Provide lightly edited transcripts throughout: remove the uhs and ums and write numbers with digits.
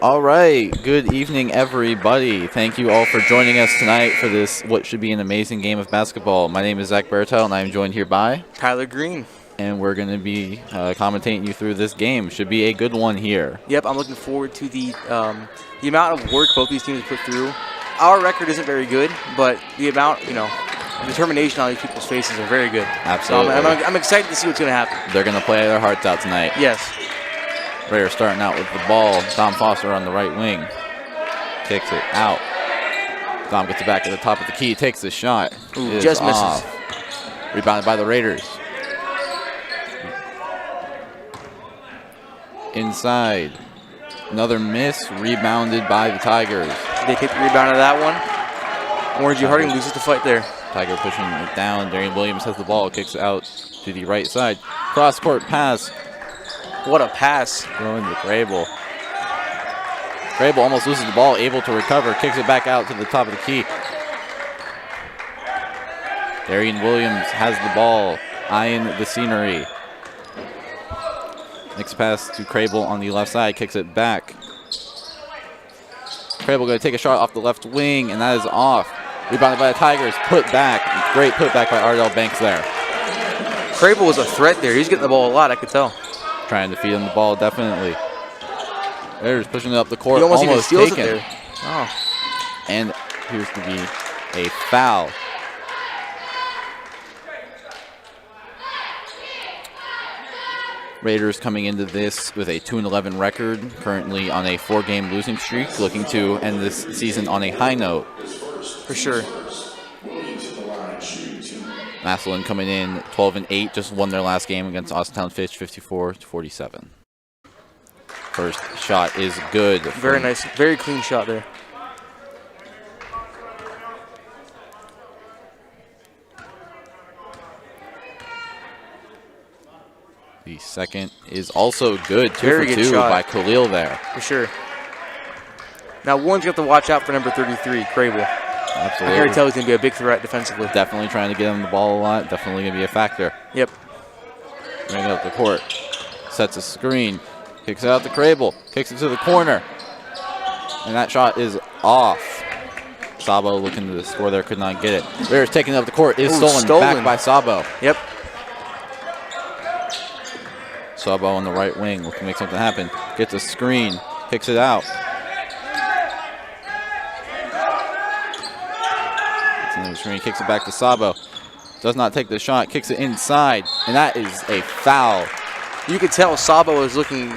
All right, good evening, everybody. Thank you all for joining us tonight for this, what should be an amazing game of basketball. My name is Zach Bertel, and I'm joined here by Tyler Green. And we're going to be commentating you through this game. Should be a good one here. Yep, I'm looking forward to the amount of work both these teams put through. Our record isn't very good, but the amount, determination on these people's faces are very good. Absolutely. So I'm excited to see what's going to happen. They're going to play their hearts out tonight. Yes. Raiders starting out with the ball. Dom Foster on the right wing. Kicks it out. Dom gets it back at the top of the key. Takes the shot. Ooh, just misses. Rebounded by the Raiders. Inside. Another miss. Rebounded by the Tigers. They take the rebound of that one. Orangey Harding loses the fight there. Tiger pushing it down. Darian Williams has the ball. Kicks out to the right side. Cross-court pass. What a pass. Going to Grable. Grable almost loses the ball, able to recover, kicks it back out to the top of the key. Darian Williams has the ball, eyeing the scenery. Next pass to Grable on the left side, kicks it back. Grable going to take a shot off the left wing, and that is off. Rebounded by the Tigers, put back. Great putback by Ardell Banks there. Grable was a threat there. He's getting the ball a lot, I could tell. Trying to feed him the ball, definitely. Raiders pushing it up the court, he almost even steals taken. It there. Oh. And appears to be a foul. Raiders coming into this with a 2-11 record, currently on a 4-game losing streak, looking to end this season on a high note. For sure. Massillon coming in 12-8, just won their last game against Austintown Fish, 54-47. First shot is good. Very nice, very clean shot there. The second is also good, 2 very for good 2 shot by Khalil there. For sure. Now Warren's got to watch out for number 33, Grable. Absolutely. I can already tell he's going to be a big threat defensively. Definitely trying to get him the ball a lot. Definitely going to be a factor. Yep. Bring it up the court. Sets a screen. Kicks it out to Grable. Kicks it to the corner. And that shot is off. Sabo looking to score there. Could not get it. Raiders taking it up the court. Is stolen. Back by Sabo. Yep. Sabo on the right wing. Looking to make something happen. Gets a screen. Kicks it out. Screen, kicks it back to Sabo. Does not take the shot, kicks it inside, and that is a foul. You could tell Sabo was looking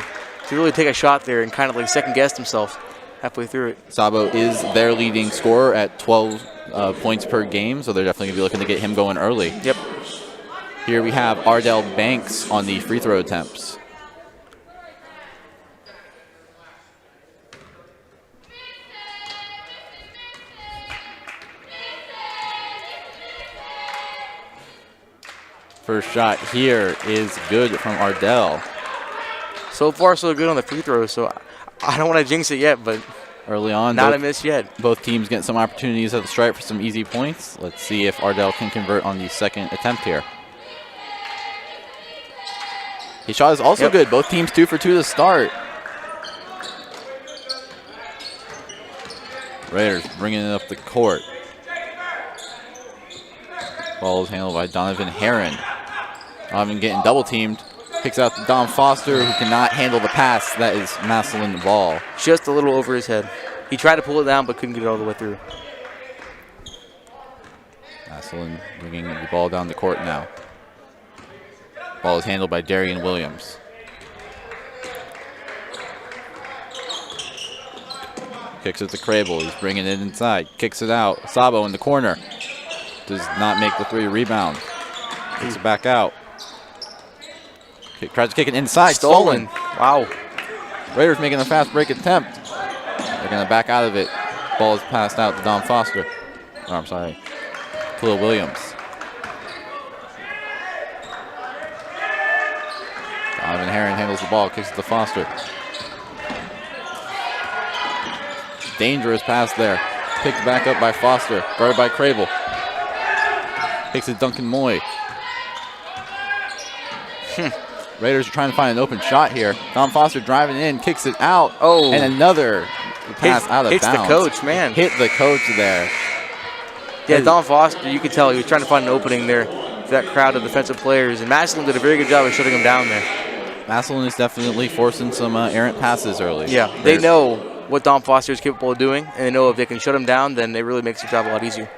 to really take a shot there and kind of like second-guessed himself halfway through it. Sabo is their leading scorer at 12 points per game, so they're definitely going to be looking to get him going early. Yep. Here we have Ardell Banks on the free throw attempts. First shot here is good from Ardell. So far, so good on the free throws, so I don't want to jinx it yet, but early on, not a miss yet. Both teams getting some opportunities at the stripe for some easy points. Let's see if Ardell can convert on the second attempt here. His shot is also good. Both teams 2 for 2 to start. Raiders bringing it up the court. Ball is handled by Donovan Herron. Donovan getting double teamed. Kicks out to Dom Foster, who cannot handle the pass. That is Massillon the ball. Just a little over his head. He tried to pull it down, but couldn't get it all the way through. Massillon bringing the ball down the court now. Ball is handled by Darian Williams. Kicks it to Grable. He's bringing it inside. Kicks it out. Sabo in the corner. Does not make the 3 rebound. Kicks it back out. Tries to kick it inside. Stolen. Wow. Raiders making a fast break attempt. They're going to back out of it. Ball is passed out to Dom Foster. Oh, I'm sorry. Khalil Williams. Donovan Herron handles the ball. Kicks it to Foster. Dangerous pass there. Picked back up by Foster. Guarded by Grable. Takes it Duncan Moy. Raiders are trying to find an open shot here. Don Foster driving in, kicks it out. Oh. And another pass out of hits bounds. Hits the coach, man. Hit the coach there. Yeah, Don Foster, you could tell he was trying to find an opening there for that crowd of defensive players. And Massillon did a very good job of shutting him down there. Massillon is definitely forcing some errant passes early. Yeah, they know what Don Foster is capable of doing, and they know if they can shut him down, then it really makes the job a lot easier.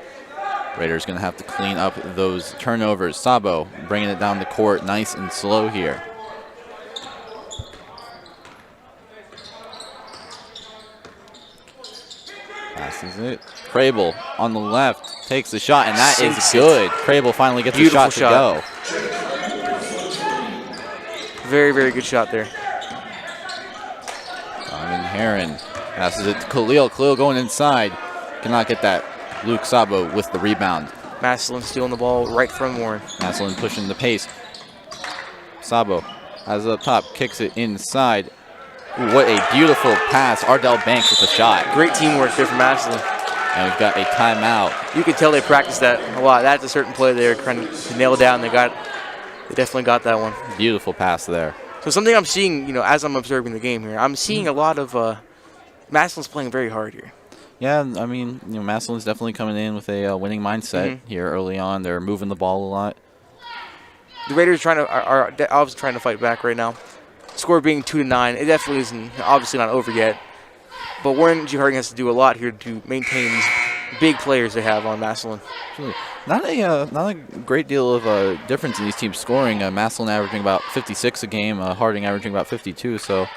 Raiders going to have to clean up those turnovers. Sabo bringing it down the court nice and slow here. Passes it. Crable on the left takes the shot, and that is good. Crable finally gets the shot to go. Very, very good shot there. Donovan Heron passes it to Khalil. Khalil going inside. Cannot get that. Luke Sabo with the rebound. Massillon stealing the ball right from Warren. Massillon pushing the pace. Sabo has it up top, kicks it inside. Ooh, what a beautiful pass. Ardell Banks with a shot. Great teamwork there from Massillon. And we've got a timeout. You can tell they practiced that a lot. That's a certain play they're trying to nail down. They definitely got that one. Beautiful pass there. So something I'm seeing, as I'm observing the game here, I'm seeing a lot of Massillon's playing very hard here. Yeah, I mean, Massillon's definitely coming in with a winning mindset here early on. They're moving the ball a lot. The Raiders are obviously trying to fight back right now. Score being 2-9, it definitely isn't obviously not over yet. But Warren G. Harding has to do a lot here to maintain these big players they have on Massillon. Not a great deal of difference in these teams scoring. Massillon averaging about 56 a game, Harding averaging about 52. So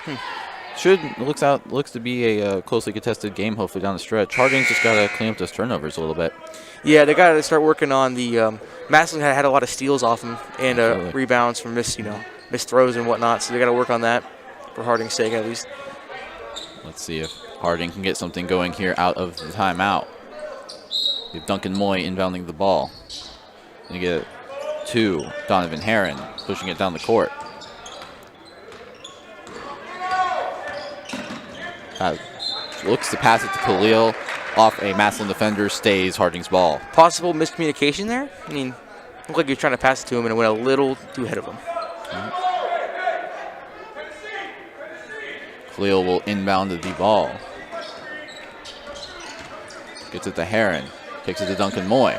looks to be a closely contested game. Hopefully down the stretch. Harding's just got to clean up those turnovers a little bit. Yeah, they got to start working on the. Massillon had a lot of steals off him and rebounds from missed throws and whatnot. So they got to work on that for Harding's sake at least. Let's see if Harding can get something going here out of the timeout. We have Duncan Moy inbounding the ball. Gonna get it to Donovan Heron, pushing it down the court. Looks to pass it to Khalil. Off a Massillon defender, stays Harding's ball. Possible miscommunication there? I mean, looked like you're trying to pass it to him and it went a little too ahead of him. Khalil will inbound the ball. Gets it to Heron. Kicks it to Duncan Moy.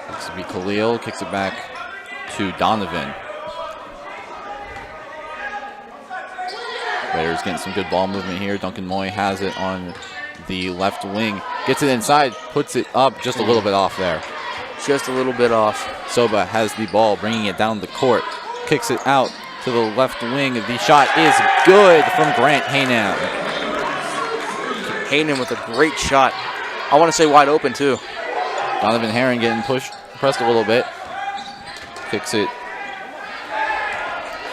Looks to be Khalil. Kicks it back to Donovan. Raiders getting some good ball movement here. Duncan Moy has it on the left wing. Gets it inside. Puts it up just a little bit off there. Just a little bit off. Soba has the ball, bringing it down the court. Kicks it out to the left wing. The shot is good from Grant Haynam. Haynam with a great shot. I want to say wide open, too. Donovan Heron getting pressed a little bit. Kicks it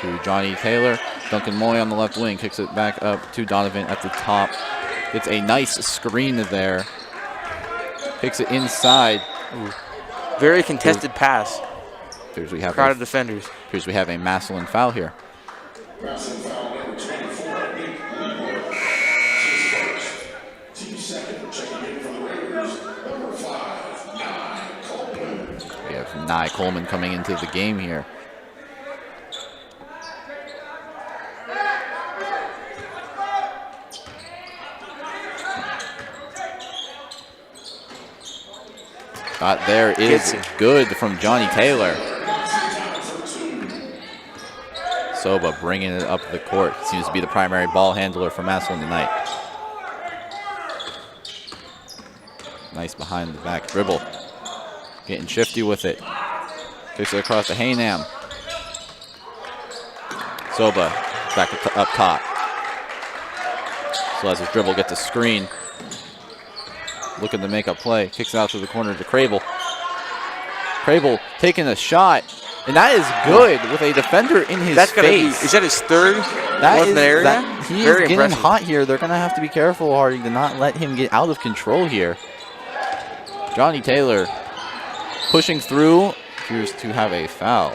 to Johnny Taylor. Duncan Moy on the left wing. Kicks it back up to Donovan at the top. Gets a nice screen there. Kicks it inside. Ooh. Very contested pass. Appears we have crowded defenders. Appears we have a Massillon foul here. We have Nye Coleman coming into the game here. Shot there is good from Johnny Taylor. Soba bringing it up the court. Seems to be the primary ball handler for Massillon tonight. Nice behind the back dribble. Getting shifty with it. Kicks it across to Haynam. Soba back up top. So as his dribble gets a screen. Looking to make a play. Kicks it out to the corner to Crable. Crable taking a shot. And that is good with a defender in his face. Is that his third? He is getting hot here. They're going to have to be careful, Harding, to not let him get out of control here. Johnny Taylor pushing through. Appears to have a foul.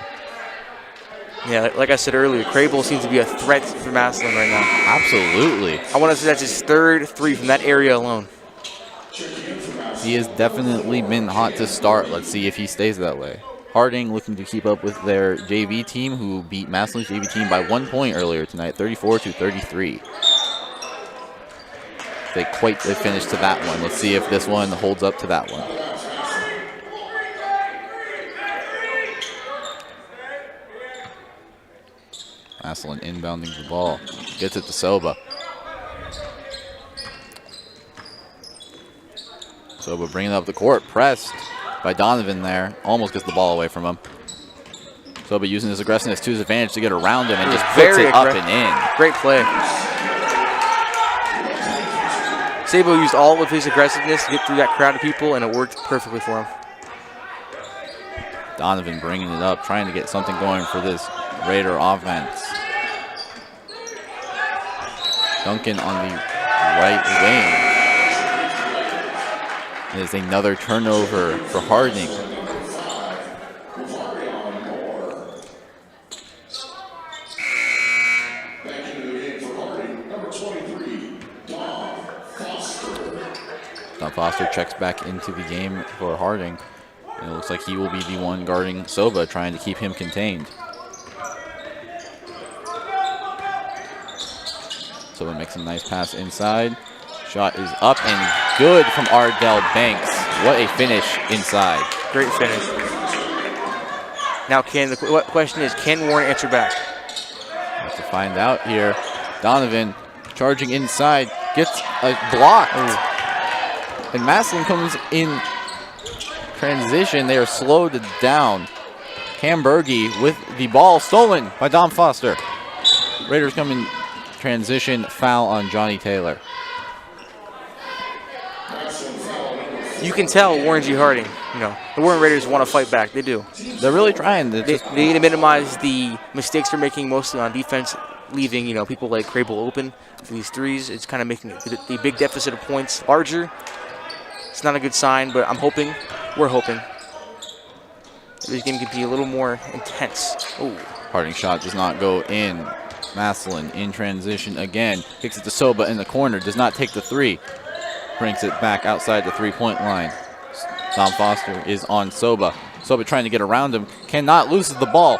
Yeah, like I said earlier, Crable seems to be a threat for Massillon right now. Absolutely. I want to say that's his third three from that area alone. He has definitely been hot to start. Let's see if he stays that way. Harding looking to keep up with their JV team, who beat Massillon's JV team by 1 point earlier tonight, 34-33. They quite the finish to that one. Let's see if this one holds up to that one. Massillon inbounding the ball. Gets it to Soba. Soba bringing it up the court. Pressed by Donovan there. Almost gets the ball away from him. Soba using his aggressiveness to his advantage to get around him and just puts it up and in. Great play. Sabo used all of his aggressiveness to get through that crowd of people, and it worked perfectly for him. Donovan bringing it up, trying to get something going for this Raider offense. Duncan on the right wing. It is another turnover for Harding. Don Foster checks back into the game for Harding. And it looks like he will be the one guarding Soba, trying to keep him contained. Soba makes a nice pass inside. Shot is up and good from Ardell Banks. What a finish inside. Great finish. Now, the question is, can Warren answer back? Have to find out here. Donovan charging inside, gets a block. And Massillon comes in transition. They are slowed down. Cam Berge with the ball stolen by Dom Foster. Raiders come in transition, foul on Johnny Taylor. You can tell Warren G. Harding, the Warren Raiders want to fight back. They do. They're really trying. They need to minimize the mistakes they're making, mostly on defense, leaving people like Crable open for these threes. It's kind of making the big deficit of points larger. It's not a good sign, but we're hoping, this game could be a little more intense. Oh, Harding shot does not go in. Massillon in transition again. Kicks it to Soba in the corner. Does not take the three. Brings it back outside the three-point line. Dom Foster is on Soba. Soba trying to get around him. Cannot, loses the ball.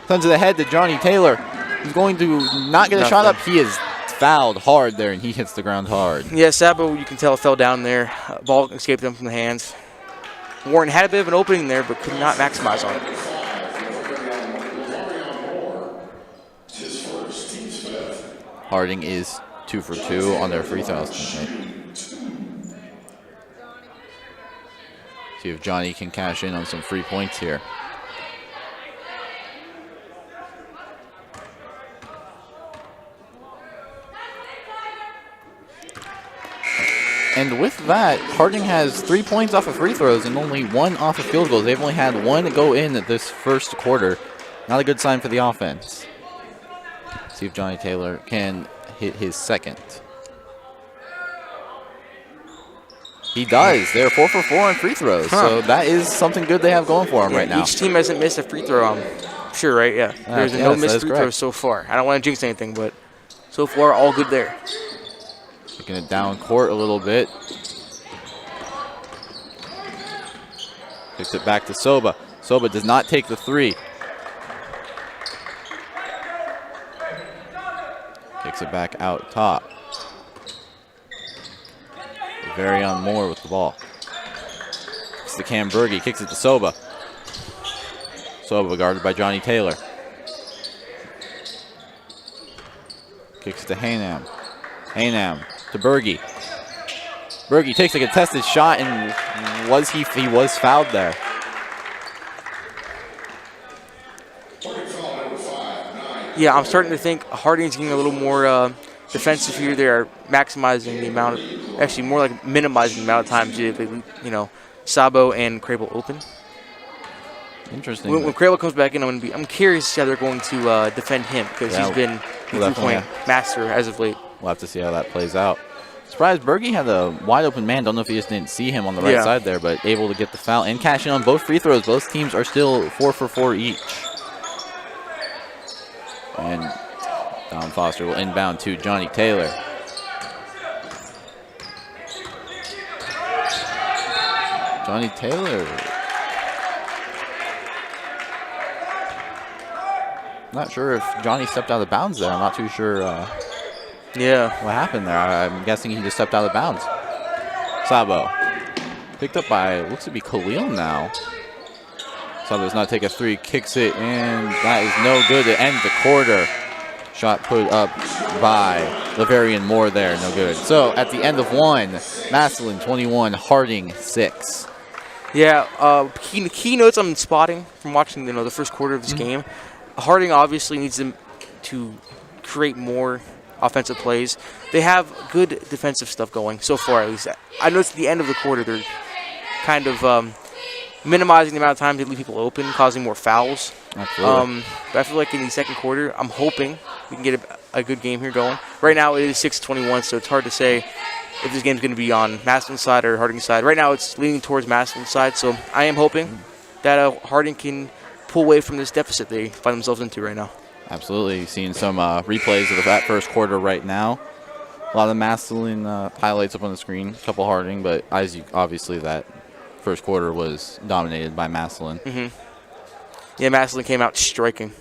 Sends it ahead to Johnny Taylor. He's going to not get a shot up. He is fouled hard there, and he hits the ground hard. Yeah, Sabo, you can tell, fell down there. Ball escaped him from the hands. Warren had a bit of an opening there, but could not maximize on it. Harding is 2 for 2 on their free throws tonight. See if Johnny can cash in on some free points here. And with that, Harding has 3 points off of free throws and only 1 off of field goals. They've only had 1 go in this first quarter. Not a good sign for the offense. See if Johnny Taylor can hit his second. He does. They're 4 for 4 on free throws, so that is something good they have going for them right now. Each team hasn't missed a free throw, I'm sure, right? Yeah. There's no missed free throws so far. I don't want to jinx anything, but so far, all good there. Taking it down court a little bit. Kicks it back to Soba. Soba does not take the three. Kicks it back out top. Varion Moore with the ball. Kicks to Cam Berge. Kicks it to Soba. Soba guarded by Johnny Taylor. Kicks it to Haynam. Haynam to Berge. Berge takes a contested shot, and he was fouled there. Yeah, I'm starting to think Harding's getting a little more defensive here. They are maximizing the amount of, actually more like minimizing the amount of times they, Sabo and Crable open. Interesting. When Crable comes back in, I'm curious how they're going to defend him, because he's been the three-point master as of late. We'll have to see how that plays out. Surprised, Berge had a wide open man. Don't know if he just didn't see him on the right side there, but able to get the foul and cash in on both free throws. Both teams are still 4 for 4 each. And Don Foster will inbound to Johnny Taylor. Johnny Taylor Not sure if Johnny stepped out of bounds there. I'm not too sure Yeah. what happened there. I'm guessing he just stepped out of bounds. Sabo. Picked up by, looks to be Khalil now. Sabo does not take a three, kicks it, and that is no good to end the quarter. Shot put up by Laverian Moore there, no good. So at the end of one, Massillon 21, Harding 6. Yeah, key notes I'm spotting from watching the first quarter of this game. Harding obviously needs them to create more offensive plays. They have good defensive stuff going so far, at least. I noticed at the end of the quarter they're kind of minimizing the amount of time they leave people open, causing more fouls. Absolutely. But I feel like in the second quarter, I'm hoping we can get a good game here going. Right now it is 6-21, so it's hard to say if this game's going to be on Massillon's side or Harding's side. Right now it's leaning towards Massillon's side, so I am hoping that Harding can pull away from this deficit they find themselves into right now. Absolutely. Seeing some replays of that first quarter right now. A lot of Massillon highlights up on the screen, a couple Harding, but obviously that first quarter was dominated by Massillon. Yeah, Massillon came out striking.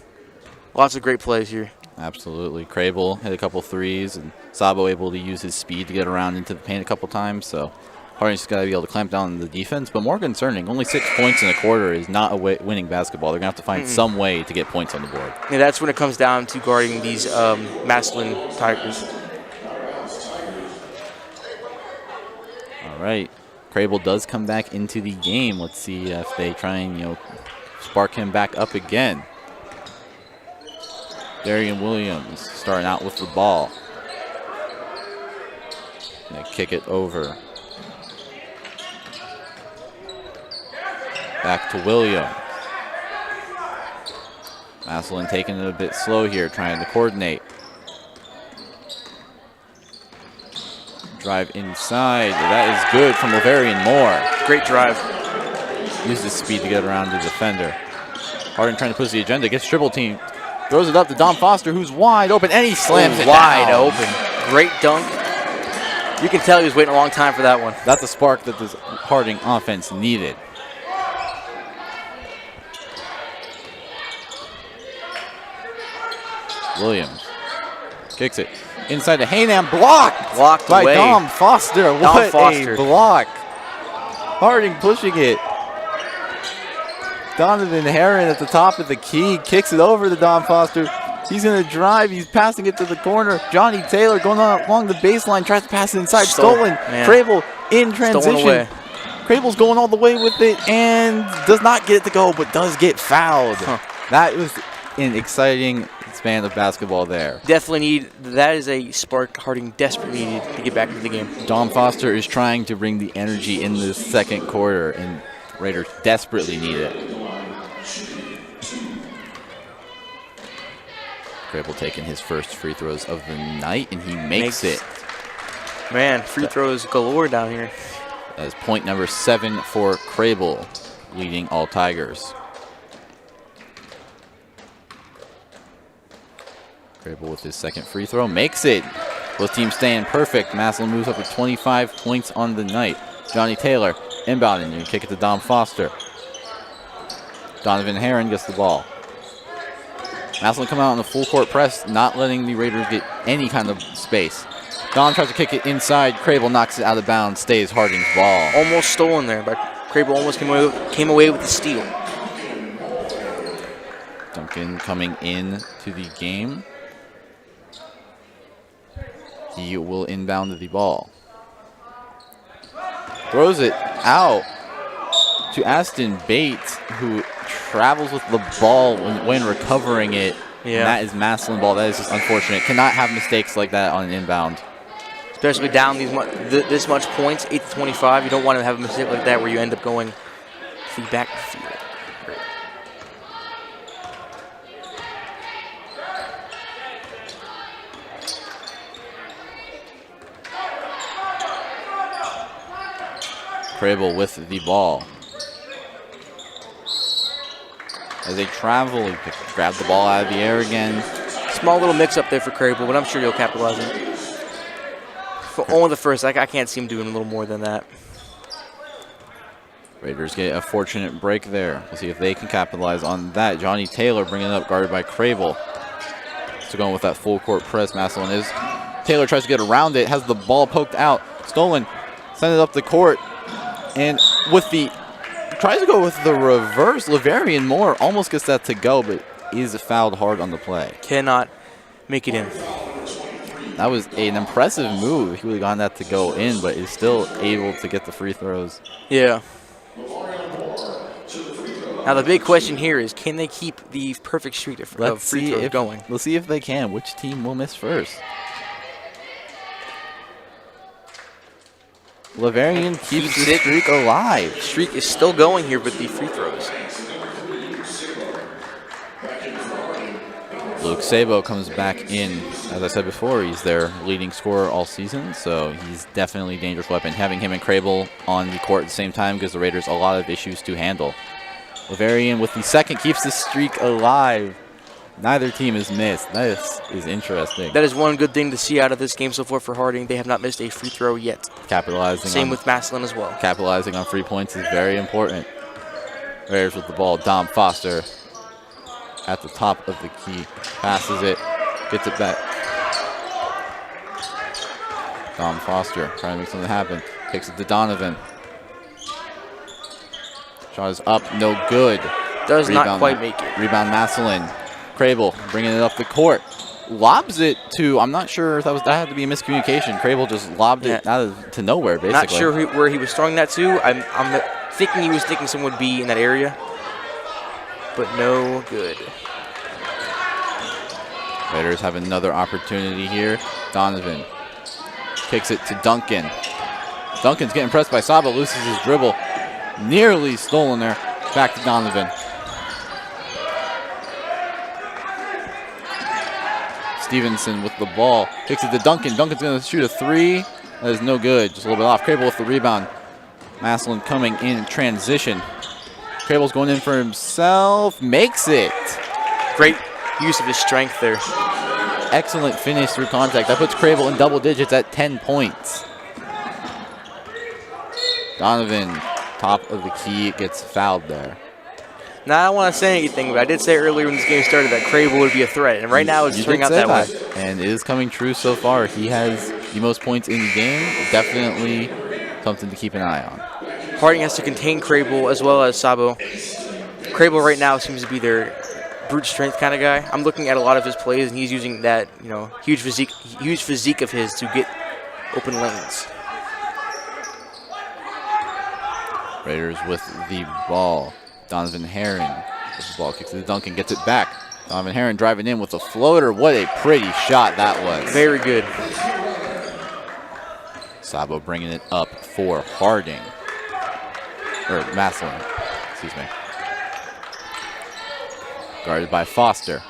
Lots of great plays here. Absolutely. Crable hit a couple threes, and Sabo able to use his speed to get around into the paint a couple times, so Harding's got to be able to clamp down on the defense, but more concerning, only 6 points in a quarter is not winning basketball. They're going to have to find some way to get points on the board. Yeah, that's when it comes down to guarding these Massillon Tigers. All right. Crable does come back into the game. Let's see if they try and, spark him back up again. Darian Williams starting out with the ball. Gonna kick it over. Back to Williams. Massillon taking it a bit slow here, trying to coordinate. Drive inside. That is good from Laverian Moore. Great drive. Uses speed to get around the defender. Harding trying to push the agenda. Gets triple team. Throws it up to Dom Foster, who's wide open, and he slams it wide down. open. Great dunk. You can tell he was waiting a long time for that one. That's a spark that this Harding offense needed. Williams kicks it inside to Haynam. Blocked by away. Dom Foster. What a block. Harding pushing it. Donovan Herron at the top of the key. Kicks it over to Dom Foster. He's going to drive. He's passing it to the corner. Johnny Taylor going on along the baseline. Tries to pass it inside. Stolen. Crable in transition. Crable's going all the way with it and does not get it to go, but does get fouled. That was an exciting span of basketball there. That is a spark Harding desperately needed to get back into the game. Dom Foster is trying to bring the energy in this second quarter, and Raiders desperately need it. Crable taking his first free throws of the night, and he makes it. Man, free throws galore down here. That is point number 7 for Crable, leading all Tigers. Crable with his second free throw makes it. Both teams staying perfect. Massillon moves up to 25 points on the night. Johnny Taylor inbounding. You kick it to Dom Foster. Donovan Herron gets the ball. Massillon come out on the full court press, not letting the Raiders get any kind of space. Don tries to kick it inside. Crable knocks it out of bounds. Stays Harding's ball. Almost stolen there, but Crable almost came away with the steal. Duncan coming in to the game. He will inbound the ball. Throws it out to Aston Bates, who travels with the ball when recovering it. Yeah. And that is Massillon ball. That is just unfortunate. Cannot have mistakes like that on an inbound. Especially down this much points, 8-25. You don't want to have a mistake like that where you end up going back to the field. Crable with the ball. As they travel, he grabs the ball out of the air again. Small little mix-up there for Crable, but I'm sure he'll capitalize on it. For only the first, I can't see him doing a little more than that. Raiders get a fortunate break there. We'll see if they can capitalize on that. Johnny Taylor bringing it up, guarded by Crable. So going with that full court press, Massillon is. Taylor tries to get around it, has the ball poked out. Stolen, send it up the court. And with the, tries to go with the reverse. Lavarian Moore almost gets that to go, but is fouled hard on the play. Cannot make it in. That was an impressive move. He would have gotten that to go in, but is still able to get the free throws. Yeah. Now the big question here is, can they keep the perfect streak of free throws going? Let's see if they can. Which team will miss first? Lavarian keeps the streak alive. Streak is still going here with the free throws. Luke Sabo comes back in. As I said before, he's their leading scorer all season, so he's definitely a dangerous weapon. Having him and Crable on the court at the same time gives the Raiders a lot of issues to handle. Lavarian with the second keeps the streak alive. Neither team has missed. This is interesting. That is one good thing to see out of this game so far for Harding. They have not missed a free throw yet. Capitalizing. Same with Massillon as well. Capitalizing on free points is very important. Raiders with the ball. Dom Foster at the top of the key. Passes it. Gets it back. Dom Foster trying to make something happen. Kicks it to Donovan. Shot is up. No good. Does not quite make it. Rebound Massillon. Crable bringing it up the court. Lobs it to, I'm not sure if that had to be a miscommunication. Crable just lobbed it to nowhere, basically. Not sure where he was throwing that to. I'm thinking he was thinking someone would be in that area, but no good. Raiders have another opportunity here. Donovan kicks it to Duncan. Duncan's getting pressed by Saba, loses his dribble. Nearly stolen there. Back to Donovan. Stevenson with the ball. Kicks it to Duncan. Duncan's going to shoot a three. That is no good. Just a little bit off. Crable with the rebound. Massillon coming in transition. Crable's going in for himself. Makes it. Great use of his strength there. Excellent finish through contact. That puts Crable in double digits at 10 points. Donovan, top of the key, gets fouled there. Now, I don't want to say anything, but I did say earlier when this game started that Crable would be a threat, and right now it's turning out that way. And it is coming true so far. He has the most points in the game. Definitely something to keep an eye on. Harding has to contain Crable as well as Sabo. Crable right now seems to be their brute strength kind of guy. I'm looking at a lot of his plays, and he's using that huge physique of his to get open lanes. Raiders with the ball. Donovan Herron with the ball, kicks it to Duncan, gets it back. Donovan Herron driving in with a floater. What a pretty shot that was. Very good. Sabo bringing it up for Harding. Or Massillon, excuse me. Guarded by Foster.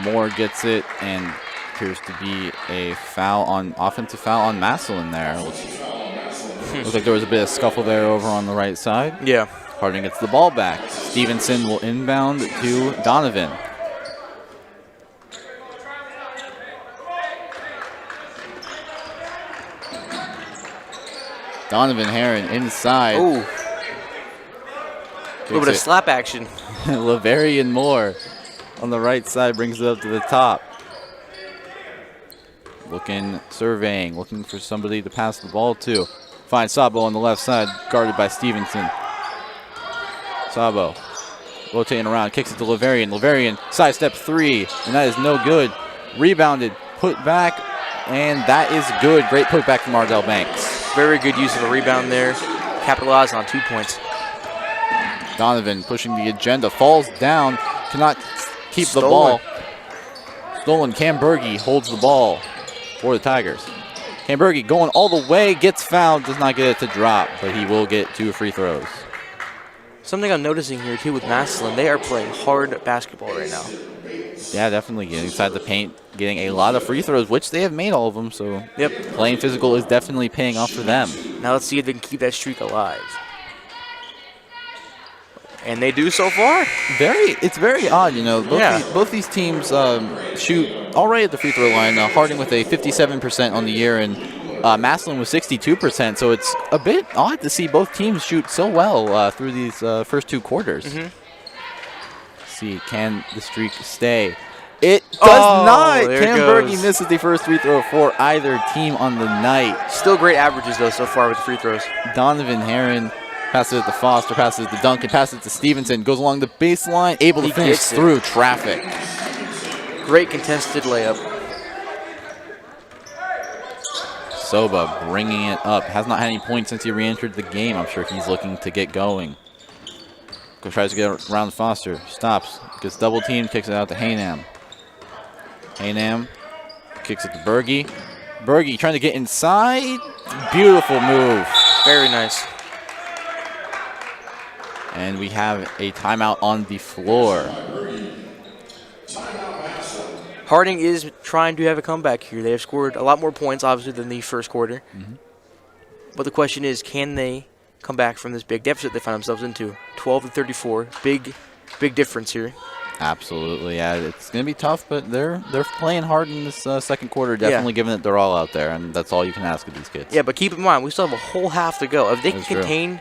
Moore gets it, and appears to be a offensive foul on Massillon there. Looks like there was a bit of scuffle there over on the right side. Yeah. Harding gets the ball back. Stevenson will inbound to Donovan. Donovan Herron inside. Ooh. A little bit of slap action. Lavarian Moore on the right side brings it up to the top. Looking, surveying, looking for somebody to pass the ball to. Finds Sabo on the left side, guarded by Stevenson. Sabo rotating around, kicks it to Lavarian. Lavarian, sidestep three, and that is no good. Rebounded, put back, and that is good. Great putback from Ardell Banks. Very good use of a rebound there. Capitalized on 2 points. Donovan pushing the agenda, falls down, cannot keep the ball. Stolen. Cam Berge holds the ball for the Tigers. Cam Berge going all the way, gets fouled, does not get it to drop, but he will get 2 free throws. Something I'm noticing here, too, with Massillon, they are playing hard basketball right now. Yeah, definitely getting inside the paint, getting a lot of free throws, which they have made all of them, so playing physical is definitely paying off for them. Now let's see if they can keep that streak alive. And they do so far. It's very odd, both these teams shoot all right at the free throw line. Harding with a 57% on the year, and Massillon was 62%, so it's a bit odd to see both teams shoot so well through these first 2 quarters. See, can the streak stay? It does not. Cam Berge misses the first free throw for either team on the night. Still great averages, though, so far with the free throws. Donovan Herron passes it to Foster, passes it to Duncan, passes it to Stevenson, goes along the baseline, able to finish through traffic. Great contested layup. Soba bringing it up. Has not had any points since he re-entered the game. I'm sure he's looking to get going. Tries to get around Foster. Stops. Gets double teamed. Kicks it out to Haynam. Haynam kicks it to Berge. Berge trying to get inside. Beautiful move. Very nice. And we have a timeout on the floor. Harding is trying to have a comeback here. They have scored a lot more points, obviously, than the first quarter. But the question is, can they come back from this big deficit they find themselves into? 12-34, big difference here. Absolutely, yeah. It's going to be tough, but they're playing hard in this second quarter, definitely giving it their all out there, and that's all you can ask of these kids. Yeah, but keep in mind, we still have a whole half to go. If they can contain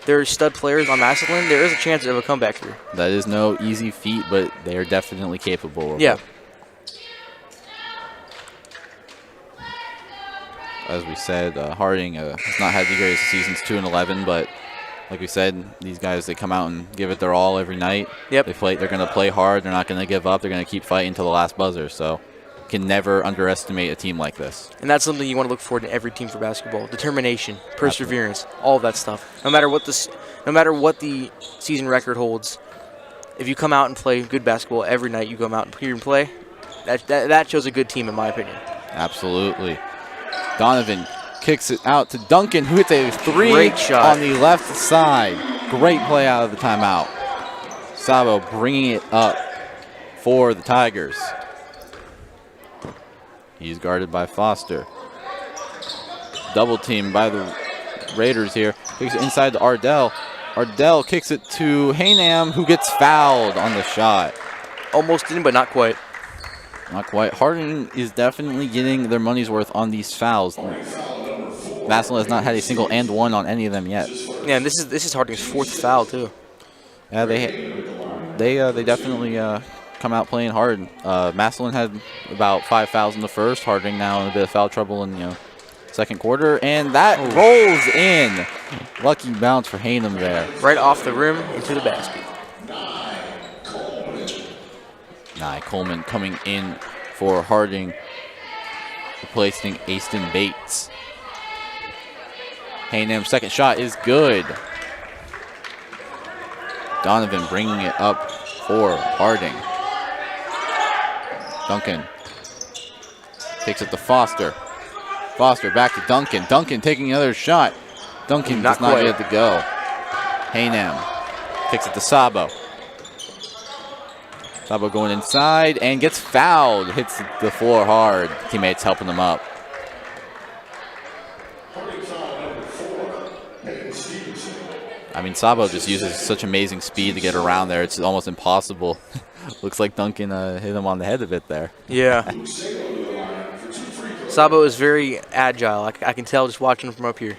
their stud players on Massillon, there is a chance of a comeback here. That is no easy feat, but they are definitely capable of it. As we said, Harding has not had the greatest seasons, 2-11, but like we said, these guys, they come out and give it their all every night. They're going to play hard. They're not going to give up. They're going to keep fighting until the last buzzer. So can never underestimate a team like this. And that's something you want to look for in every team for basketball. Determination, perseverance, all of that stuff. No matter what the season record holds, if you come out and play good basketball every night, you come out here and play, that shows a good team in my opinion. Absolutely. Donovan kicks it out to Duncan, who hits a 3 on the left side. Great play out of the timeout. Sabo bringing it up for the Tigers. He's guarded by Foster. Double team by the Raiders here. Kicks it inside to Ardell. Ardell kicks it to Haynam, who gets fouled on the shot. Almost in, but not quite. Not quite. Harding is definitely getting their money's worth on these fouls. Massillon has not had a single and one on any of them yet. Yeah, and this is Harding's 4th foul too. Yeah, they definitely come out playing hard. Massillon had about 5 fouls in the first. Harding now in a bit of foul trouble in the second quarter, and that rolls in. Lucky bounce for Haynam there. Right off the rim into the basket. Coleman coming in for Harding, replacing Aston Bates. Haynam's second shot is good. Donovan bringing it up for Harding. Duncan takes it to Foster. Foster back to Duncan. Duncan taking another shot. Duncan does not get it to go. Haynam kicks it to Sabo. Sabo going inside and gets fouled. Hits the floor hard. Teammates helping him up. I mean, Sabo just uses such amazing speed to get around there. It's almost impossible. Looks like Duncan hit him on the head a bit there. Yeah. Sabo is very agile. I can tell just watching him from up here.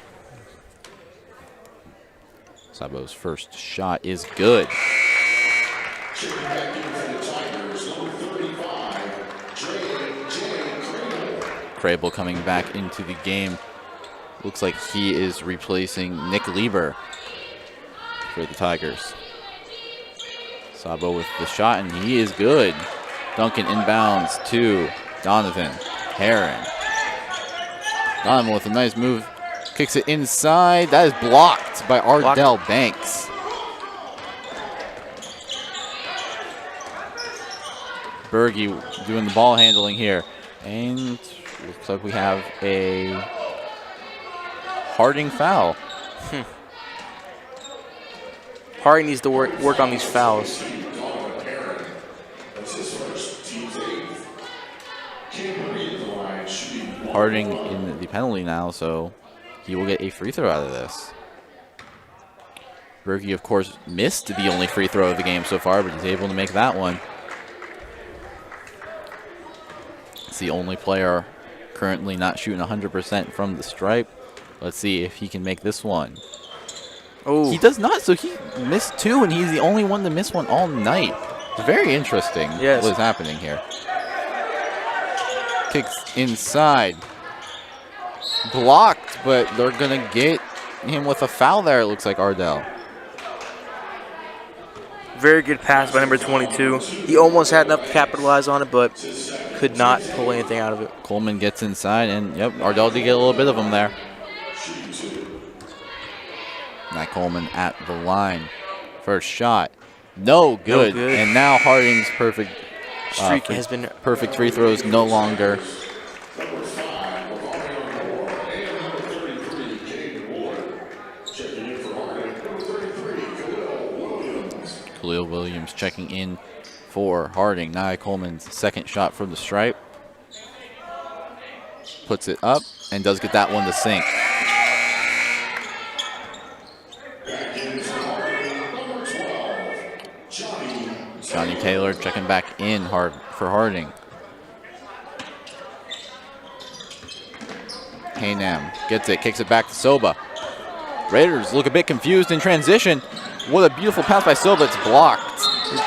Sabo's first shot is good. Crable coming back into the game. Looks like he is replacing Nick Lieber for the Tigers. Sabo with the shot, and he is good. Duncan inbounds to Donovan. Herron. Donovan with a nice move. Kicks it inside. That is blocked by Ardell Banks. Berge doing the ball handling here. And looks like we have a Harding foul. Harding needs to work on these fouls. Harding in the penalty now, so he will get a free throw out of this. Berge, of course, missed the only free throw of the game so far, but he's able to make that one. It's the only player currently not shooting 100% from the stripe. Let's see if he can make this one. Oh, He does not, so he missed 2, and he's the only one to miss one all night. It's very interesting Yes. what's happening here. Kicks inside. Blocked, but they're going to get him with a foul there, it looks like, Ardell. very good pass by number 22. He almost had enough to capitalize on it, but could not pull anything out of it. Coleman gets inside, and yep, Ardell did get a little bit of him there. Now Coleman at the line. First shot. No good. No good. And now Harding's perfect Streak has been perfect free throws no longer. Khalil Williams checking in for Harding. Now Coleman's second shot from the stripe. Puts it up and does get that one to sink. Johnny Taylor checking back in hard for Harding. Haynam gets it, kicks it back to Soba. Raiders look a bit confused in transition. What a beautiful pass by Soba. It's blocked.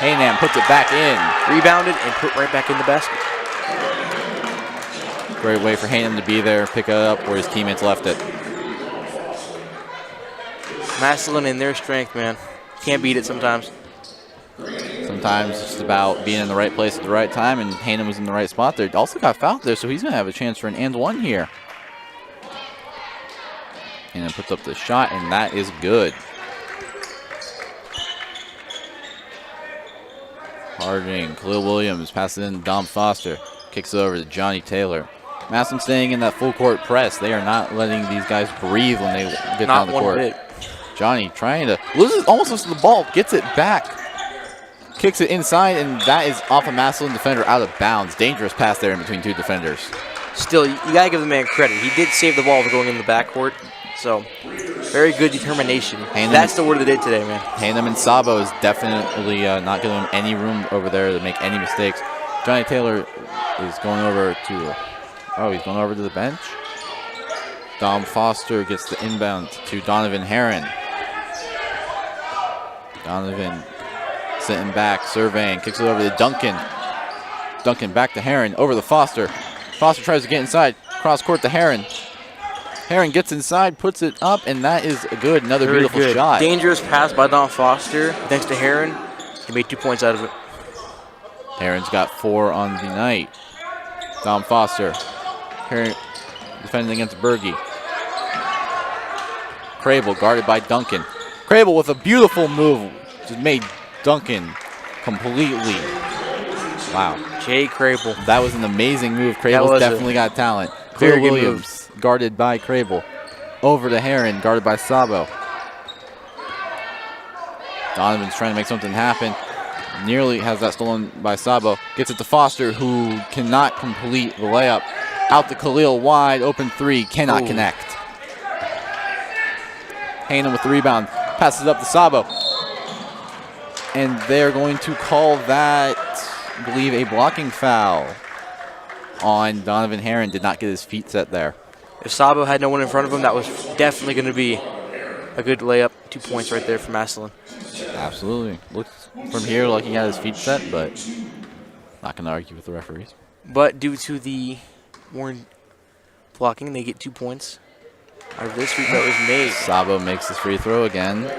Haynam puts it back in. rebounded and put right back in the basket. Great way for Haynam to be there, pick it up where his teammates left it. Massillon in their strength, man. Can't beat it sometimes. Sometimes it's just about being in the right place at the right time, and Haynam was in the right spot there. Also got fouled there, so he's going to have a chance for an and one here. And then puts up the shot, and that is good. Harding, Khalil Williams passes in to Dom Foster. Kicks it over to Johnny Taylor. Massillon staying in that full court press. They are not letting these guys breathe when they get down the court. Bit. Johnny trying to almost loses the ball, gets it back. Kicks it inside, and that is off a Massillon defender out of bounds. Dangerous pass there in between two defenders. Still, you got to give the man credit. He did save the ball for going in the backcourt. So, very good determination. That's the word of the day today, man. Haynam and Sabo is definitely not giving him any room over there to make any mistakes. Johnny Taylor is going over to, he's going over to the bench. Dom Foster gets the inbound to Donovan Herron. Donovan sitting back, surveying, kicks it over to Duncan. Duncan back to Herron, over to Foster. Foster tries to get inside, cross court to Herron. Herron gets inside, puts it up, and that is good. Another Very beautiful good. shot. Dangerous pass by Don Foster. Thanks to Herron, he made 2 points out of it. Herron's got 4 on the night. Dom Foster. Herron defending against Berge. Crable guarded by Duncan. Crable with a beautiful move. Just made Duncan completely. Wow. Jay Crable. That was an amazing move. Crable's definitely got talent. Very Khalil good Williams guarded by Crable. Over to Herron, guarded by Sabo. Donovan's trying to make something happen. Nearly has that stolen by Sabo. Gets it to Foster, who cannot complete the layup. Out to Khalil, wide open 3, cannot connect. Haynam with the rebound, passes up to Sabo. And they're going to call that, I believe, a blocking foul on Donovan Herron. Did not get his feet set there. If Sabo had no one in front of him, that was definitely going to be a good layup. 2 points right there for Massillon. Absolutely. Looks from here like he had his feet set, but not going to argue with the referees. But due to the Warren blocking, they get 2 points out of this free throw is made. Sabo makes his free throw again.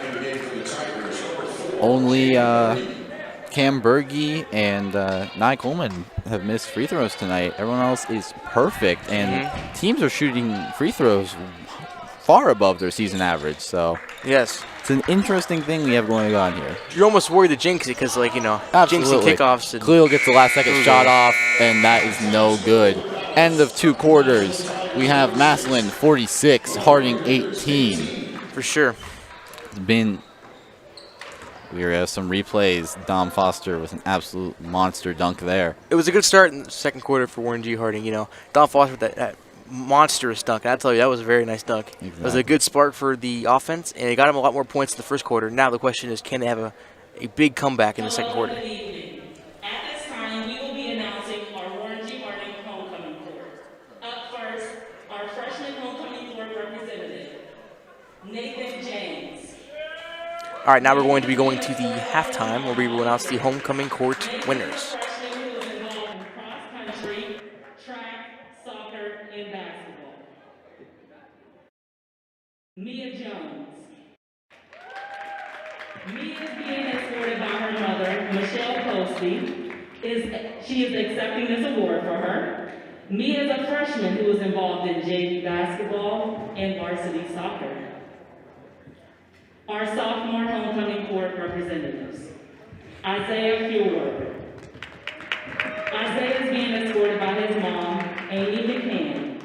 Only Cam Berge and Nye Coleman have missed free throws tonight. Everyone else is perfect, and teams are shooting free throws far above their season average. So yes, it's an interesting thing we have going on here. You're almost worried to jinx it because, like, jinxing kickoffs. And Khalil gets the last second shot off, and that is no good. End of 2 quarters. We have Massillon 46, Harding 18. For sure. It's been... We have some replays. Dom Foster with an absolute monster dunk there. It was a good start in the second quarter for Warren G. Harding. Dom Foster with that monstrous dunk. And I tell you, that was a very nice dunk. Exactly. It was a good spark for the offense, and it got him a lot more points in the first quarter. Now the question is, can they have a big comeback in the second quarter? At this time, we will be announcing our Warren G. Harding homecoming court. Up first, All right, now we're going to be going to the halftime where we will announce the homecoming court winners. Freshman who was involved in cross country, track, soccer, and basketball. Mia Jones. Mia is being escorted by her mother, Michelle Posty. She is accepting this award for her. Mia is a freshman who was involved in JV basketball and varsity soccer. Our sophomore homecoming court representatives. Isaiah Fjord. Isaiah is being escorted by his mom, Amy McCann.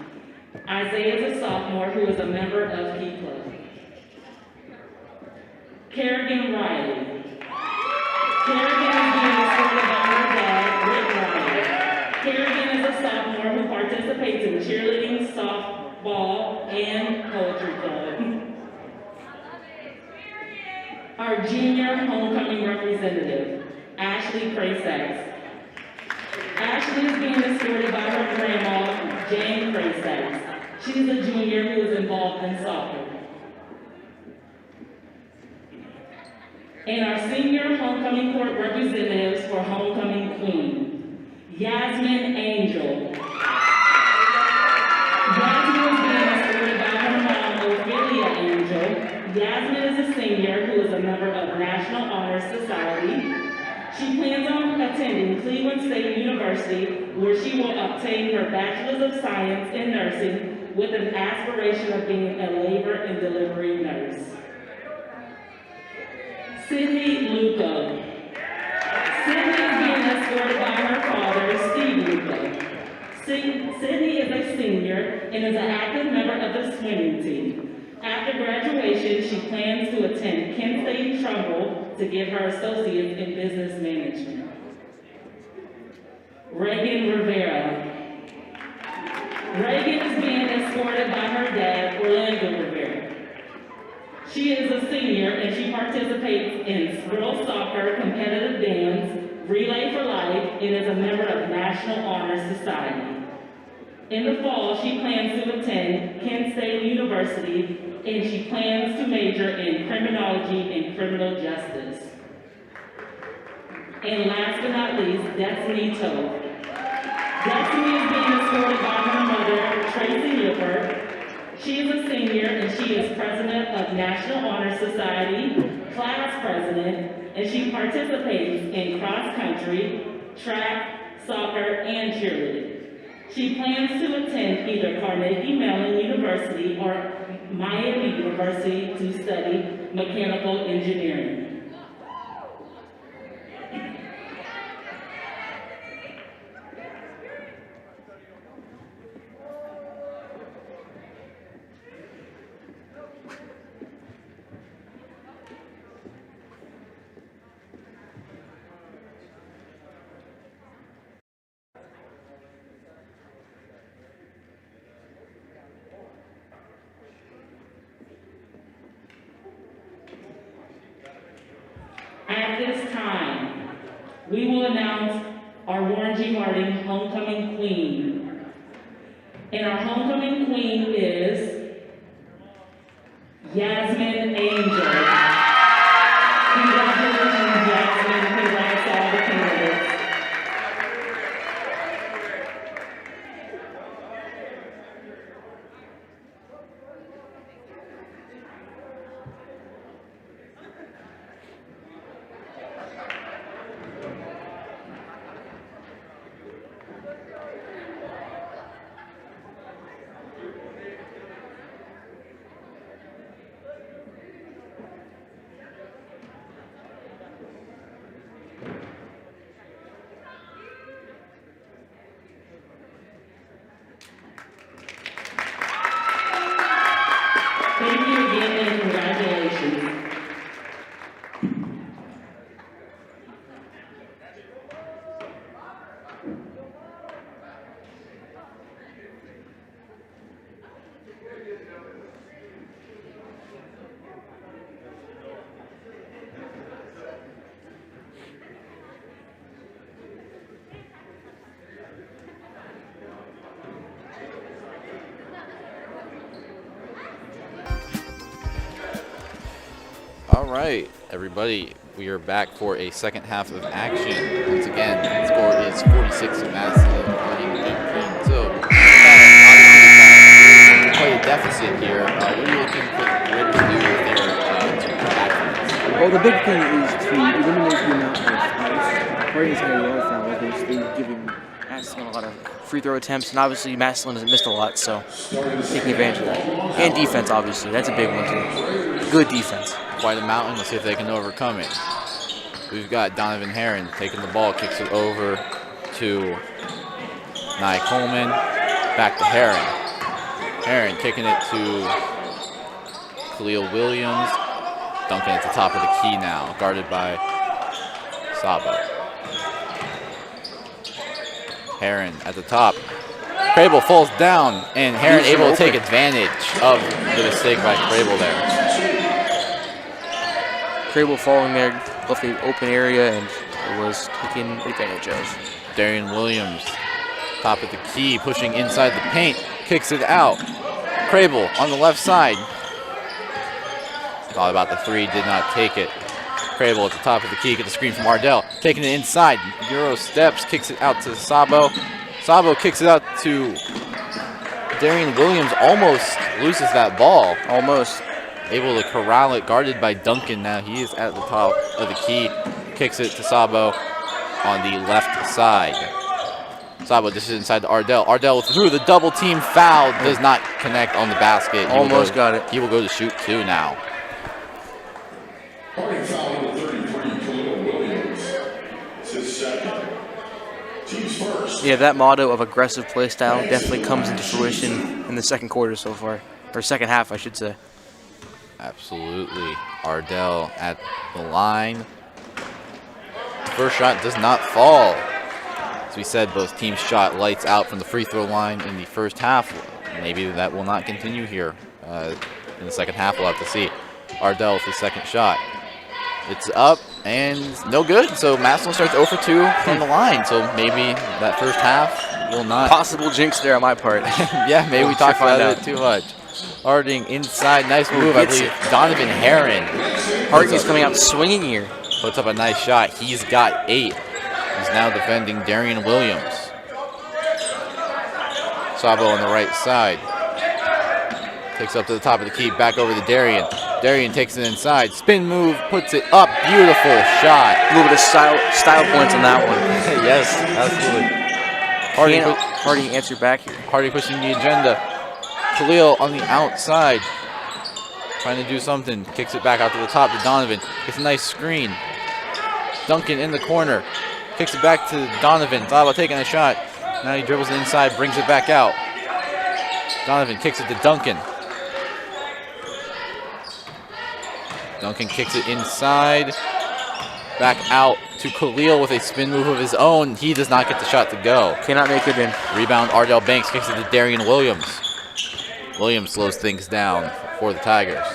Isaiah is a sophomore who is a member of Key Club. Kerrigan Riley. Kerrigan is being escorted by her dad, Rick Riley. Kerrigan is a sophomore who participates in cheerleading, softball, and poetry club. Our junior homecoming representative, Ashley Craysex. Ashley is being escorted by her grandma, Jane Craysex. She's a junior who is involved in soccer. And our senior homecoming court representatives for homecoming queen, Yasmin Angel. Yasmin is being escorted by her mom, Ophelia Angel. Yasmin is a senior who is a member of National Honor Society. She plans on attending Cleveland State University, where she will obtain her Bachelor's of Science in Nursing with an aspiration of being a labor and delivery nurse. Sydney Luco. Sydney is being escorted by her father, Steve Luco. Sydney is a senior and is an active member of the swimming team. After graduation, she plans to attend Kent State Trumbull to get her associates in business management. Reagan Rivera. Reagan is being escorted by her dad, Orlando Rivera. She is a senior and she participates in girls soccer, competitive dance, Relay for Life, and is a member of National Honor Society. In the fall, she plans to attend Kent State University, and she plans to major in criminology and criminal justice. And last but not least, Destiny Toth. Destiny is being escorted by her mother, Tracy Lippert. She is a senior and she is president of National Honor Society, class president, and she participates in cross country, track, soccer, and cheerleading. She plans to attend either Carnegie Mellon University or Miami University to study mechanical engineering. At this time, we will announce our Warren G. Harding homecoming queen. And our homecoming queen is Yasmin Angel. Congratulations, Yasmin. Congrats to all the candidates. right, everybody. We are back for a second half of action. Once again, the score is 46 to Massillon Washington. So, obviously, quite a deficit here. What are you looking for the Raiders to do here to come back from this? Well, the big thing is to eliminate the amount of Harding's had a lot of fouls. They're giving Massillon a lot of free throw attempts, and obviously Massillon has missed a lot, so taking advantage of that. And defense, obviously. That's a big one, too. Good defense. Quite a mountain. Let's see if they can overcome it. We've got Donovan Heron taking the ball, kicks it over to Nye Coleman. Back to Heron. Heron kicking it to Khalil Williams. Duncan at the top of the key now, guarded by Sabo. Heron at the top. Crable falls down, and Heron able to take advantage of the mistake by Crable there. Crable falling there, left the open area, and it was taken advantage of. Darian Williams, top of the key, pushing inside the paint, kicks it out. Crable on the left side. Thought about the three, did not take it. Crable at the top of the key, get the screen from Ardell, taking it inside. Euro steps, kicks it out to Sabo. Sabo kicks it out to Darian Williams, almost loses that ball. Almost. Able to corral it, guarded by Duncan. Now he is at the top of the key, kicks it to Sabo on the left side. Sabo just inside to Ardell. Ardell through the double team foul, does not connect on the basket. Almost got it. He will go to shoot two now. Harding foul number 33, Khalil Williams. It's his second. Team's first. Yeah, that motto of aggressive play style definitely comes into fruition in the second quarter so far. Or second half, I should say. Absolutely. Ardell at the line. First shot does not fall. As we said, both teams shot lights out from the free throw line in the first half. Maybe that will not continue here in the second half. We'll have to see. Ardell with his second shot. It's up and no good. So Massillon starts 0 for 2 from the line. So maybe that first half will not. Possible jinx there on my part. Yeah, maybe we talked about it too much.Arding inside, nice move, I believe. Donovan Heron. Harding's coming out swinging here. Puts up a nice shot. He's got 8. He's now defending Darian Williams. Sabo on the right side. Takes up to the top of the key, back over to Darian. Darian takes it inside. Spin move, puts it up. Beautiful shot. A little bit of style points on that one. Yes, absolutely. Harding answer back here. Harding pushing the agenda. Khalil on the outside. Trying to do something. Kicks it back out to the top to Donovan. Gets a nice screen. Duncan in the corner. Kicks it back to Donovan. Thought about taking a shot. Now he dribbles it inside, brings it back out. Donovan kicks it to Duncan. Duncan kicks it inside. Back out to Khalil with a spin move of his own. He does not get the shot to go. Cannot make it in. Rebound, Ardell Banks kicks it to Darian Williams. Williams slows things down for the Tigers.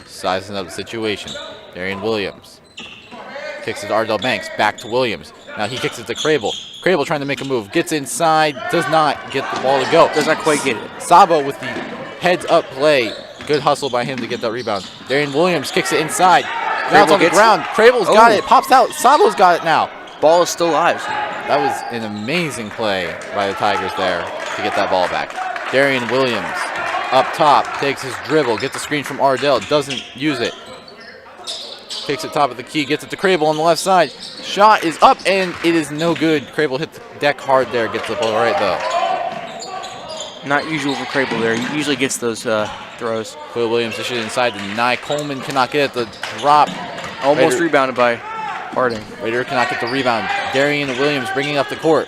Sizing up the situation. Darian Williams kicks it to Ardell Banks. Back to Williams. Now he kicks it to Crable. Crable trying to make a move. Gets inside. Does not get the ball to go. Does not quite get it. Sabo with the heads-up play. Good hustle by him to get that rebound. Darian Williams kicks it inside. Now it's on the ground. Crable's got it. Pops out. Sabo's got it now. Ball is still live. That was an amazing play by the Tigers there to get that ball back. Darian Williams up top. Takes his dribble. Gets a screen from Ardell. Doesn't use it. Kicks it top of the key. Gets it to Crable on the left side. Shot is up and it is no good. Crable hit the deck hard there. Gets the ball right though. Not usual for Crable there. He usually gets those throws. Will Williams dishes it inside to Nye Coleman. Cannot get it. The drop. Almost rebounded by Harding. Raider cannot get the rebound. Darian Williams bringing up the court.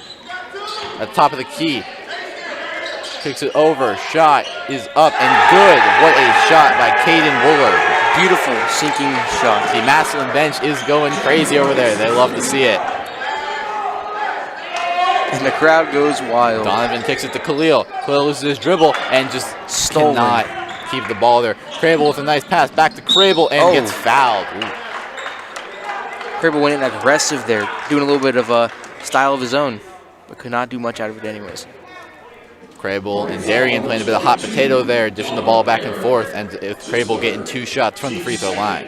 At the top of the key. Kicks it over. Shot is up and good. What a shot by Caden Woolard. Beautiful sinking shot. The Massillon bench is going crazy over there. They love to see it. And the crowd goes wild. Donovan kicks it to Khalil. Khalil loses his dribble and just cannot keep the ball there. Crable with a nice pass back to Crable and gets fouled. Ooh. Crable went in aggressive there, doing a little bit of a style of his own, but could not do much out of it anyways. Crable and Darien playing a bit of hot potato there, dishing the ball back and forth, and if Crable getting 2 shots from the free throw line.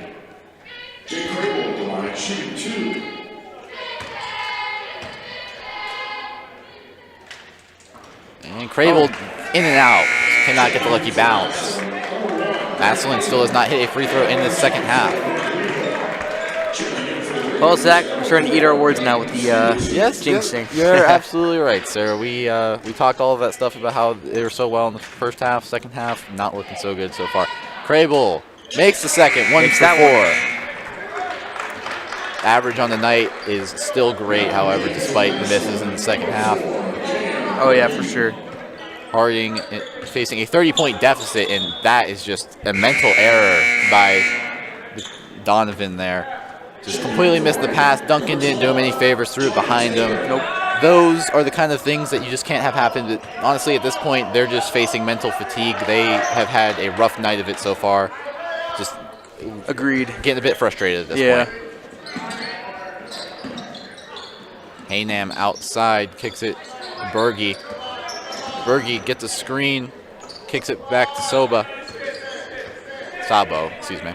Jake Crable at the line, shooting 2. And Crable in and out. Cannot get the lucky bounce. Massillon still has not hit a free throw in the second half. Well, Zach, we're starting to eat our words now with the jinxing. You're absolutely right, sir. We talked all of that stuff about how they were so well in the first half, second half, not looking so good so far. Crable makes the second, 1 for 4. Average on the night is still great, however, despite the misses in the second half. Oh, yeah, for sure. Harding facing a 30-point deficit, and that is just a mental error by Donovan there. Just completely missed the pass. Duncan didn't do him any favors, threw it behind him. Nope. Those are the kind of things that you just can't have happen. But honestly, at this point, they're just facing mental fatigue. They have had a rough night of it so far. Just agreed. Getting a bit frustrated at this point. Haynam outside, kicks it to Berge. Berge gets a screen, kicks it back to Sabo, excuse me.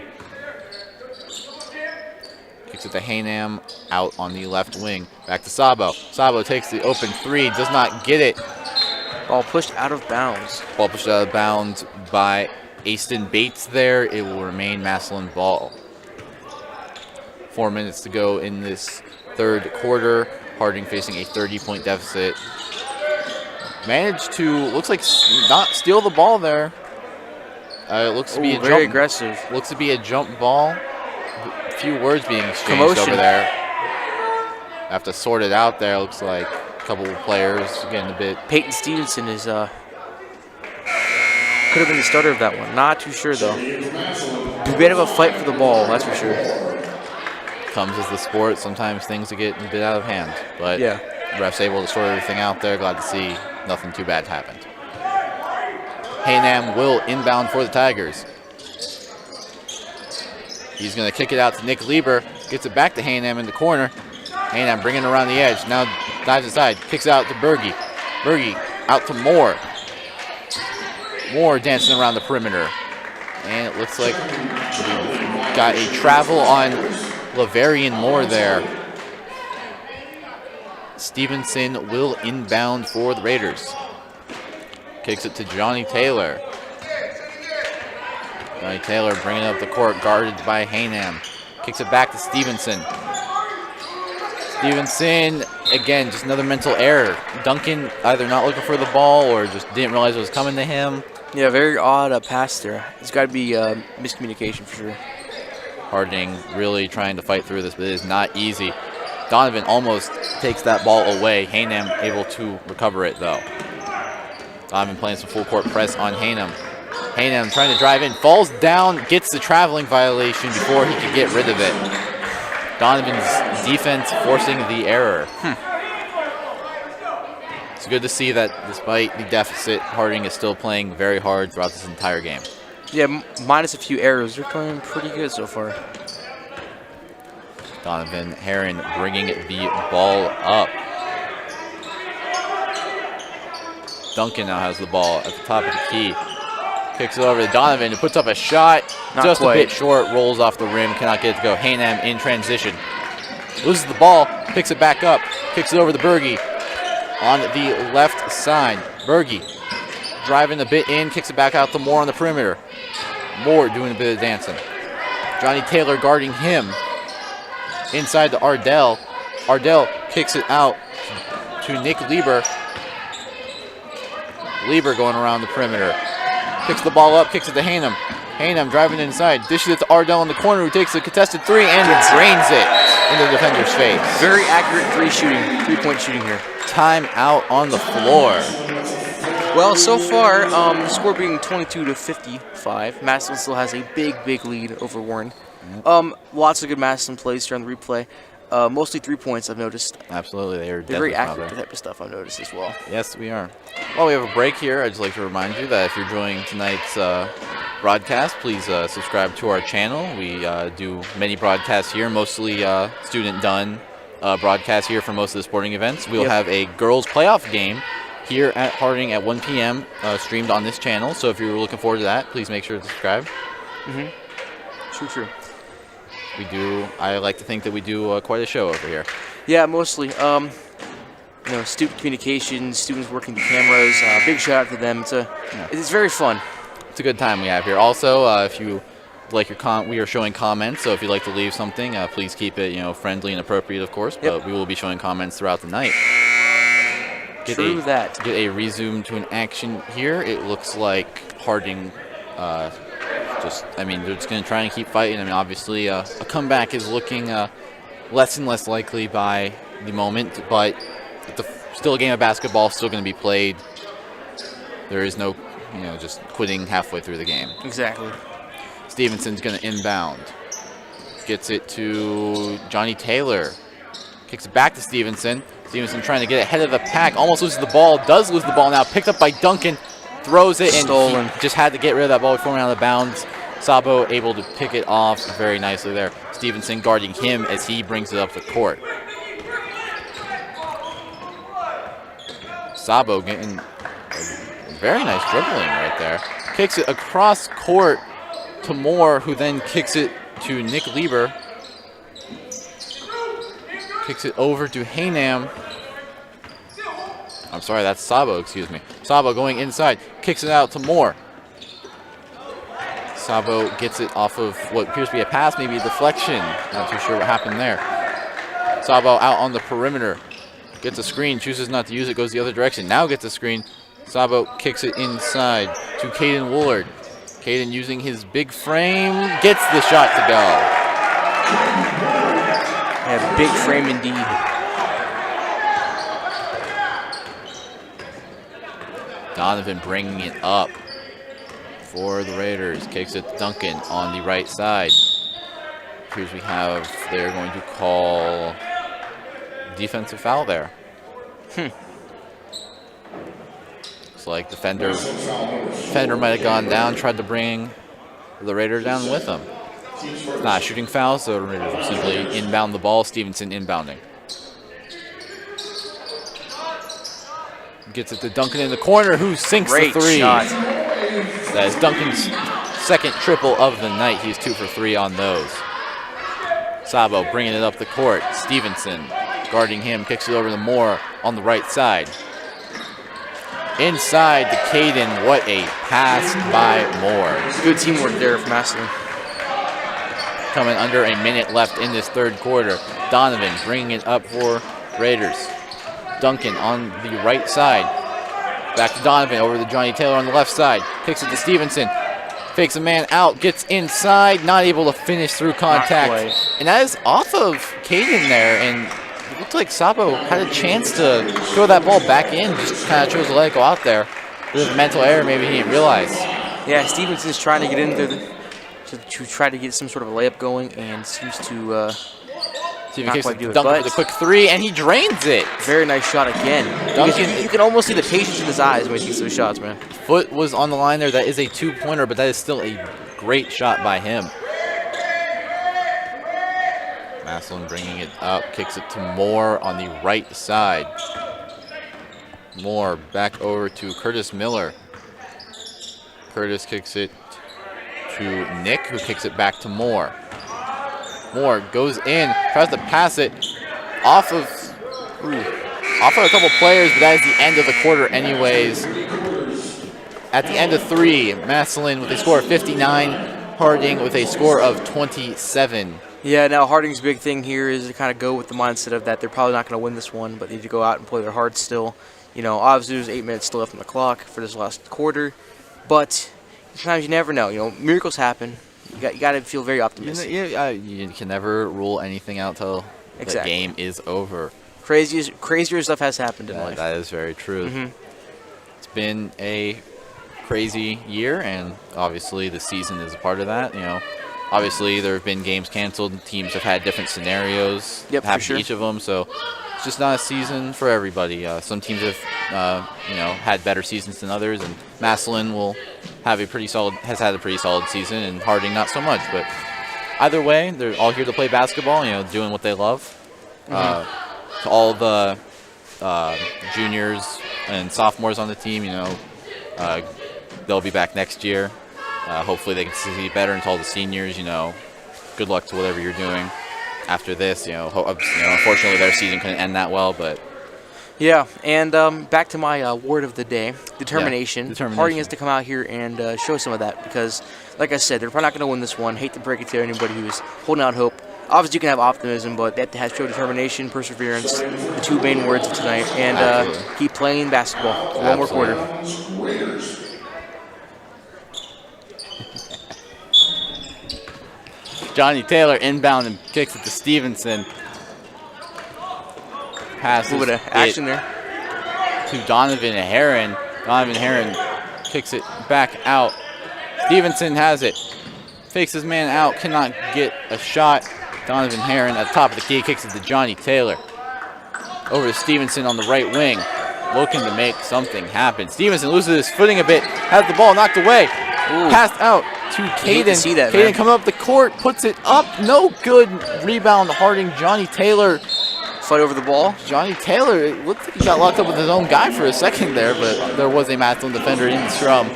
Kicks it to Haynam out on the left wing. Back to Sabo. Sabo takes the open 3, does not get it. Ball pushed out of bounds. Ball pushed out of bounds by Aston Bates there. It will remain Massillon ball. 4 minutes to go in this third quarter. Harding facing a 30-point deficit. Managed to, looks like, not steal the ball there. It looks to be very aggressive. Looks to be a jump ball. Few words being exchanged over there. Have to sort it out there. Looks like a couple of players getting a bit. Peyton Stevenson is could have been the starter of that one. Not too sure though. A bit of a fight for the ball, that's for sure. Comes as the sport. Sometimes things get a bit out of hand, but yeah, refs able to sort everything out there. Glad to see nothing too bad happened. Haynam will inbound for the Tigers. He's going to kick it out to Nick Lieber. Gets it back to Haynam in the corner. Haynam bringing it around the edge. Now dives inside. Kicks it out to Berge. Berge out to Moore. Moore dancing around the perimeter. And it looks like we got a travel on Laverian Moore there. Stevenson will inbound for the Raiders. Kicks it to Johnny Taylor. Johnny Taylor bringing up the court, guarded by Haynam. Kicks it back to Stevenson. Stevenson, again, just another mental error. Duncan either not looking for the ball or just didn't realize it was coming to him. Yeah, very odd pass there. It's got to be miscommunication for sure. Harding really trying to fight through this, but it is not easy. Donovan almost takes that ball away. Haynam able to recover it, though. Donovan playing some full court press on Haynam. Haynam trying to drive in, falls down, gets the traveling violation before he could get rid of it. Donovan's defense forcing the error. It's good to see that despite the deficit, Harding is still playing very hard throughout this entire game. Yeah, minus a few errors, they're playing pretty good so far. Donovan Herron bringing the ball up. Duncan now has the ball at the top of the key. Kicks it over to Donovan, who puts up a shot. Not just quite. A bit short, rolls off the rim, cannot get it to go. Haynam in transition. Loses the ball, picks it back up, kicks it over to Berge on the left side. Berge driving a bit in, kicks it back out to Moore on the perimeter. Moore doing a bit of dancing. Johnny Taylor guarding him. Inside to Ardell. Ardell kicks it out to Nick Lieber. Lieber going around the perimeter. Picks the ball up, kicks it to Haynam. Haynam driving inside, dishes it to Ardell in the corner, who takes the contested 3 and drains it in the defender's face. Very accurate three-point shooting here. Time out on the floor. Well, so far, the score being 22-55. Massillon still has a big lead over Warren. Lots of good Massillon plays here on the replay. Mostly 3 points, I've noticed. Absolutely, they're very accurate type of stuff I've noticed as well. Yes, we are. While we have a break here, I'd just like to remind you that if you're enjoying tonight's broadcast, please subscribe to our channel. We do many broadcasts here, mostly student-done broadcasts here for most of the sporting events. We'll have a girls' playoff game here at Harding at 1 p.m. Streamed on this channel. So if you're looking forward to that, please make sure to subscribe. True. I like to think that we do quite a show over here. Yeah, mostly. Student communications, students working the cameras. Big shout out to them. It's very fun. It's a good time we have here. Also, if you like we are showing comments, so if you'd like to leave something, please keep it, friendly and appropriate, of course. But we will be showing comments throughout the night. Get a resume to an action here. It looks like Harding, they're just going to try and keep fighting. I mean, obviously, a comeback is looking less and less likely by the moment, but still a game of basketball, still going to be played. There is no, just quitting halfway through the game. Exactly. Stevenson's going to inbound. Gets it to Johnny Taylor. Kicks it back to Stevenson. Stevenson trying to get ahead of the pack. Almost loses the ball. Does lose the ball now. Picked up by Duncan. Throws it and stolen. Just had to get rid of that ball before out of bounds. Sabo able to pick it off very nicely there. Stevenson guarding him as he brings it up the court. Sabo getting a very nice dribbling right there. Kicks it across court to Moore, who then kicks it to Nick Lieber. Kicks it over to Haynam. I'm sorry, that's Sabo, excuse me. Sabo going inside, kicks it out to Moore. Sabo gets it off of what appears to be a pass, maybe a deflection. Not too sure what happened there. Sabo out on the perimeter. Gets a screen, chooses not to use it, goes the other direction. Now gets a screen. Sabo kicks it inside to Caden Woolard. Caden using his big frame, gets the shot to go. Yeah, big frame indeed. Donovan bringing it up for the Raiders. Kicks it to Duncan on the right side. Here's they're going to call defensive foul there. Looks like defender might have gone down, tried to bring the Raiders down with him. It's not a shooting foul, so the Raiders will simply inbound the ball. Stevenson inbounding. Gets it to Duncan in the corner, who sinks the three. Shot. That is Duncan's second triple of the night. He's 2 for 3 on those. Sabo bringing it up the court. Stevenson guarding him, kicks it over to Moore on the right side. Inside to Caden. What a pass by Moore. Good teamwork there from Massillon. Coming under a minute left in this third quarter. Donovan bringing it up for Raiders. Duncan on the right side. Back to Donovan, over to Johnny Taylor on the left side. Kicks it to Stevenson. Fakes a man out, gets inside, not able to finish through contact. And that is off of Caden there, and it looked like Sabo had a chance to throw that ball back in, just kind of chose to let it go out there. With a mental error, maybe he didn't realize. Yeah, Stevenson's trying to get in there to try to get some sort of a layup going, and seems to not quite do it. Duncan with a quick three, and he drains it. Very nice shot again. Duncan, you can almost see the patience in his eyes when he takes those shots, man. Foot was on the line there. That is a two-pointer, but that is still a great shot by him. Massillon bringing it up, kicks it to Moore on the right side. Moore back over to Curtis Miller. Curtis kicks it to Nick, who kicks it back to Moore. Moore goes in, tries to pass it off of a couple players, but that is the end of the quarter anyways. At the end of 3, Massillon with a score of 59, Harding with a score of 27. Yeah, now Harding's big thing here is to kind of go with the mindset of that they're probably not going to win this one, but they need to go out and play their hearts still. Obviously there's 8 minutes still left on the clock for this last quarter, but sometimes you never know. Miracles happen. You got to feel very optimistic. You can never rule anything out till the game is over. Crazier stuff has happened in life. That is very true. It's been a crazy year, and obviously the season is a part of that. Obviously there have been games canceled. Teams have had different scenarios happen to each of them, so it's just not a season for everybody. Some teams have had better seasons than others, and Massillon has had a pretty solid season, and Harding not so much. But either way, they're all here to play basketball, doing what they love. To all the juniors, and sophomores on the team, they'll be back next year. Hopefully they can see better. And to all the seniors, good luck to whatever you're doing after this. Unfortunately their season couldn't end that well, but yeah. And back to my word of the day, determination. Yeah, determination. Harding has to come out here and show some of that because, like I said, they're probably not going to win this one. Hate to break it to anybody who's holding out hope. Obviously, you can have optimism, but they have to show determination, perseverance, the two main words of tonight, and keep playing basketball. One more quarter. Johnny Taylor inbound and kicks it to Stevenson. Passes A little bit of action there. To Donovan Herron. Donovan Herron kicks it back out. Stevenson has it. Fakes his man out, cannot get a shot. Donovan Herron at the top of the key kicks it to Johnny Taylor. Over to Stevenson on the right wing, looking to make something happen. Stevenson loses his footing a bit, has the ball knocked away. Ooh. Passed out to Caden. Caden coming up the court, puts it up, no good. Rebound, Harding. Johnny Taylor. Fight over the ball. Johnny Taylor, it looked like he got locked up with his own guy for a second there, but there was a Massillon defender in the scrum.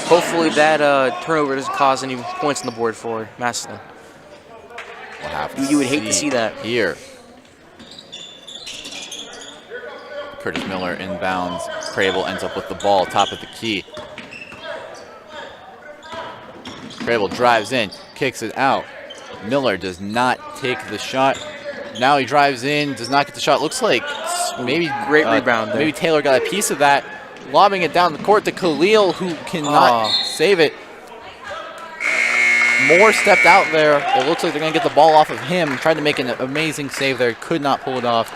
Hopefully that turnover doesn't cause any points on the board for Massillon. We'll have to You would hate to see that. Here. Curtis Miller inbounds. Crable ends up with the ball, top of the key. Crable drives in, kicks it out. Miller does not take the shot. Now he drives in, does not get the shot. Looks like maybe great rebound there. Maybe Taylor got a piece of that. Lobbing it down the court to Khalil, who cannot save it. Moore stepped out there. It looks like they're going to get the ball off of him. Tried to make an amazing save there. Could not pull it off.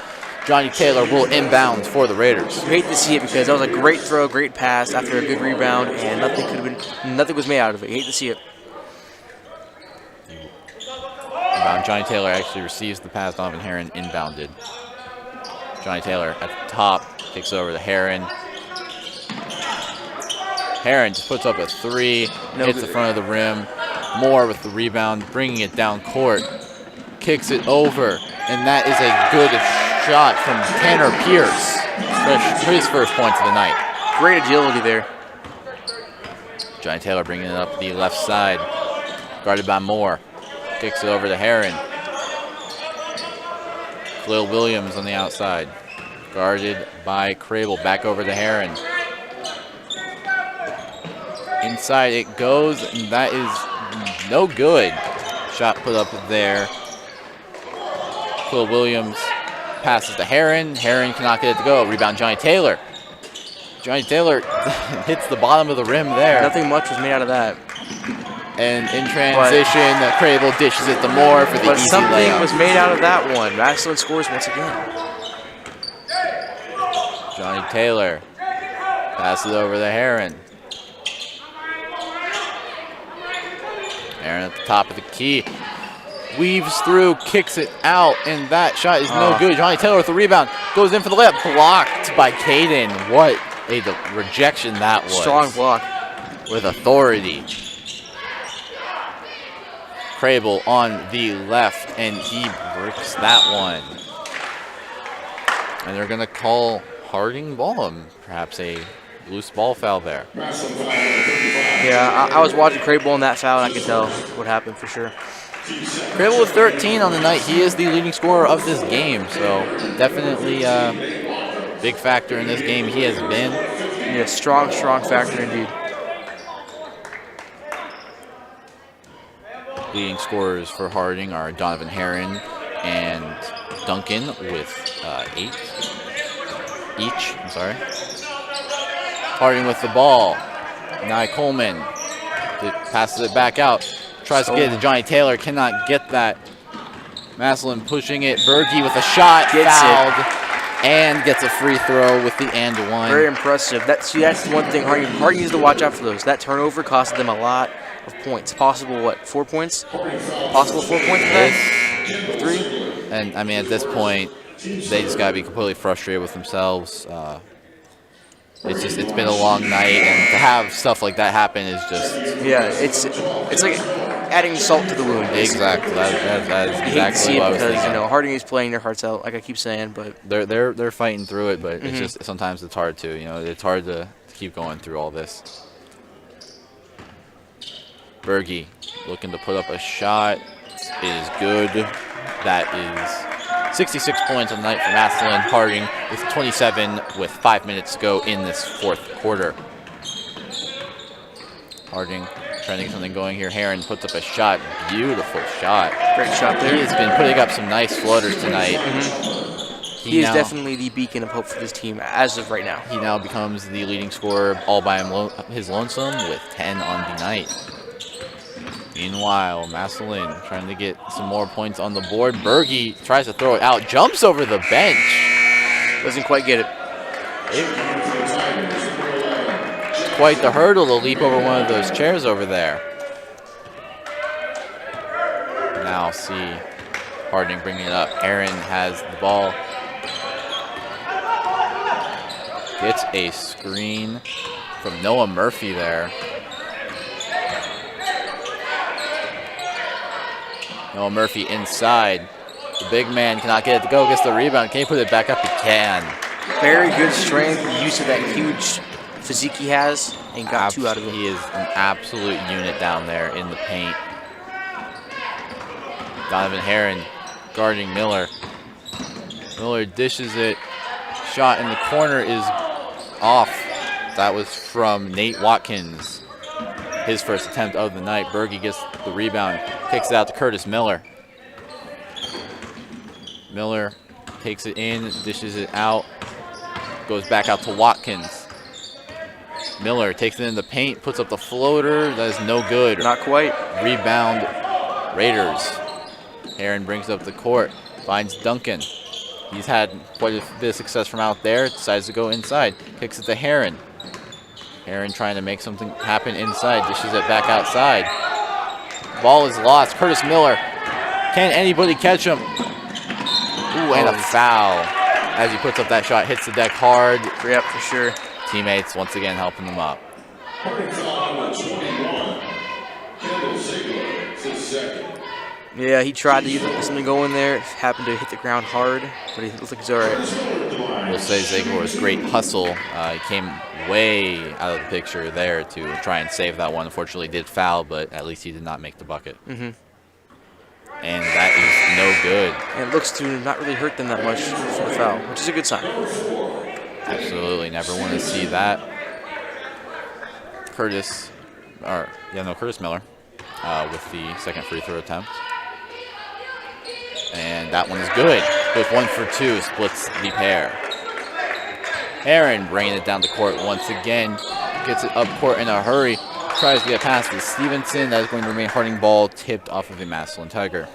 Johnny Taylor will inbounds for the Raiders. You hate to see it because that was a great throw, great pass after a good rebound, and nothing was made out of it. You hate to see it. Johnny Taylor actually receives the pass. Donovan Herron inbounded. Johnny Taylor at the top, kicks over to Herron. Herron just puts up a three, hits the front of the rim. Moore with the rebound, bringing it down court. Kicks it over, and that is a good shot from Tanner Pierce. His first points of the night. Great agility there. Johnny Taylor bringing it up the left side. Guarded by Moore. Kicks it over to Herron. Khalil Williams on the outside. Guarded by Crable. Back over to Herron. Inside it goes, and that is no good. Shot put up there. Khalil Williams passes to Herron. Herron cannot get it to go. Rebound Johnny Taylor. Johnny Taylor hits the bottom of the rim there. Nothing much was made out of that. And in transition, Crable dishes it to Moore for the easy layup. But something was made out of that one. Massillon scores once again. Johnny Taylor passes over to Herron. Herron at the top of the key. Weaves through, kicks it out, and that shot is no good. Johnny Taylor with the rebound. Goes in for the layup. Blocked by Caden. What a rejection that was. Strong block. With authority. Crable on the left, and he bricks that one. And they're going to call Harding ball, perhaps a loose ball foul there. Yeah, I was watching Crable on that foul, and I could tell what happened for sure. Crable with 13 on the night. He is the leading scorer of this game, so definitely a big factor in this game. He has been. Yeah, strong factor indeed. Leading scorers for Harding are Donovan Herron and Duncan with 8 each. I'm sorry. Harding with the ball. Nye Coleman passes it back out. Tries to get it to Johnny Taylor. Cannot get that. Massillon pushing it. Berge with a shot. Fouled. And gets a free throw with the and one. Very impressive. That's the one thing Harding needs to watch out for those. That turnover costed them a lot of points. Possible, what, 4 points? Possible 4 points for that? 3? And, I mean, at this point, they just got to be completely frustrated with themselves. It's been a long night, and to have stuff like that happen is just... Yeah, it's like adding salt to the wound. Exactly. That is I hate to see exactly it what I was because thinking. Harding is playing their hearts out, like I keep saying, but They're fighting through it, but it's just sometimes it's hard to. It's hard to keep going through all this. Berge looking to put up a shot. It is good. That is 66 points on the night for Massillon. Harding with 27 with 5 minutes to go in this fourth quarter. Harding trying to get something going here. Heron puts up a shot. Beautiful shot. great shot there. He has been putting up some nice floaters tonight. He is definitely the beacon of hope for this team as of right now. He now becomes the leading scorer all by his lonesome with 10 on the night. Meanwhile, Massillon trying to get some more points on the board. Berge tries to throw it out, jumps over the bench. Doesn't quite get it. Quite the hurdle to leap over one of those chairs over there. Now see Harding bringing it up. Aaron has the ball. Gets a screen from Noah Murphy there. Noah Murphy inside. The big man cannot get it to go. Gets the rebound. Can he put it back up? He can. Very good strength, use of that huge physique he has, and got 2 out of it. He is an absolute unit down there in the paint. Donovan Heron guarding Miller. Miller dishes it. Shot in the corner is off. That was from Nate Watkins. His first attempt of the night. Berge gets the rebound, kicks it out to Curtis Miller. Miller takes it in, dishes it out, goes back out to Watkins. Miller takes it in the paint, puts up the floater. That is no good. Not quite. Rebound, Raiders. Heron brings up the court, finds Duncan. He's had quite a bit of success from out there, decides to go inside, kicks it to Heron. Heron trying to make something happen inside, dishes it back outside. Ball is lost. Curtis Miller. Can anybody catch him? Ooh, and a foul. As he puts up that shot, hits the deck hard. Yep, for sure. Teammates once again helping them up. Harding foul number 21. Kendall Ziegler to second. Yeah, he tried to get something going there. Happened to hit the ground hard, but he looks like he's all right. We'll say Ziegler's great hustle. He came way out of the picture there to try and save that one. Unfortunately, did foul, but at least he did not make the bucket. And that is no good. And it looks to not really hurt them that much for the foul, which is a good sign. Absolutely, never want to see that. Curtis Miller with the second free throw attempt. And that one is good. Goes 1 for 2, splits the pair. Aaron bringing it down the court once again. Gets it up court in a hurry. Tries to get a pass to Stevenson. That is going to remain Harding ball, tipped off of a Massillon Tiger.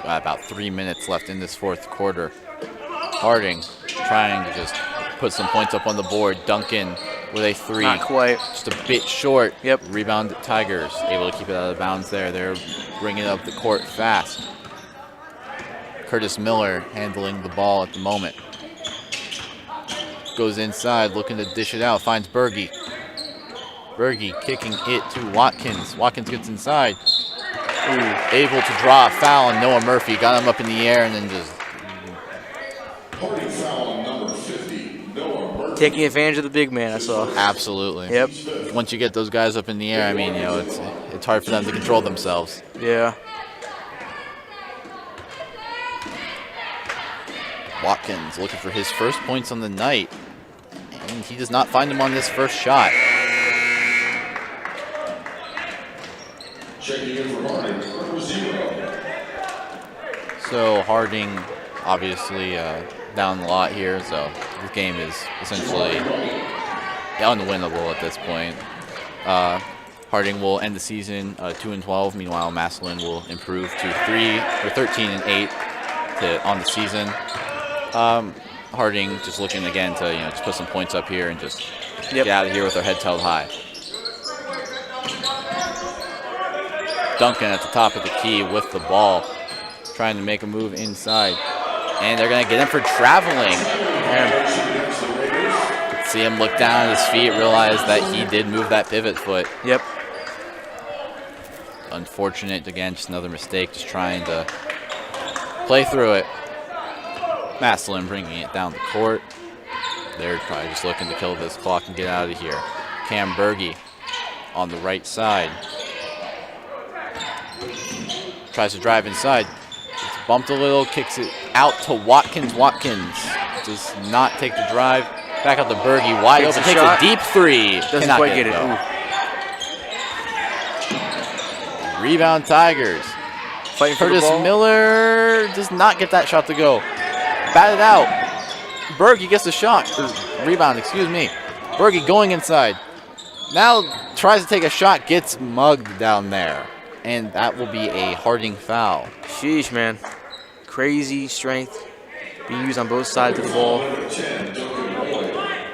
Got about 3 minutes left in this fourth quarter. Harding trying to just put some points up on the board. Duncan with a 3. Not quite. Just a bit short. Yep. Rebound Tigers. Able to keep it out of bounds there. They're bringing it up the court fast. Curtis Miller handling the ball at the moment. Goes inside, looking to dish it out. Finds Berge. Berge kicking it to Watkins. Watkins gets inside. Ooh, able to draw a foul on Noah Murphy. Got him up in the air and then just... Harding foul on number 50, Noah Murphy. Taking advantage of the big man, I saw. Absolutely. Yep. Once you get those guys up in the air, I mean, it's hard for them to control themselves. Yeah. Watkins looking for his first points on the night. And he does not find him on this first shot. Checking in for Harding, number 0. So Harding obviously down a lot here, so this game is essentially unwinnable at this point. Harding will end the season 2-12. Meanwhile, Massillon will improve to 13-8 on the season. Harding just looking again to just put some points up here and just get out of here with their heads held high. Duncan at the top of the key with the ball, trying to make a move inside. And they're going to get him for traveling. And see him look down at his feet, realize that he did move that pivot foot. Yep. Unfortunate, again, just another mistake, just trying to play through it. Massillon bringing it down the court. They're probably just looking to kill this clock and get out of here. Cam Berge on the right side. Tries to drive inside. It's bumped a little, kicks it out to Watkins. Watkins does not take the drive. Back out to Berge, wide Takes open, a takes shot. a deep three. Doesn't Cannot quite get it. though. Ooh. Rebound Tigers. Fighting for the Curtis ball. Miller does not get that shot to go. Batted out. Berge gets the shot. Rebound, excuse me. Berge going inside. Now tries to take a shot, gets mugged down there. And that will be a Harding foul. Sheesh, man. Crazy strength being used on both sides of the ball.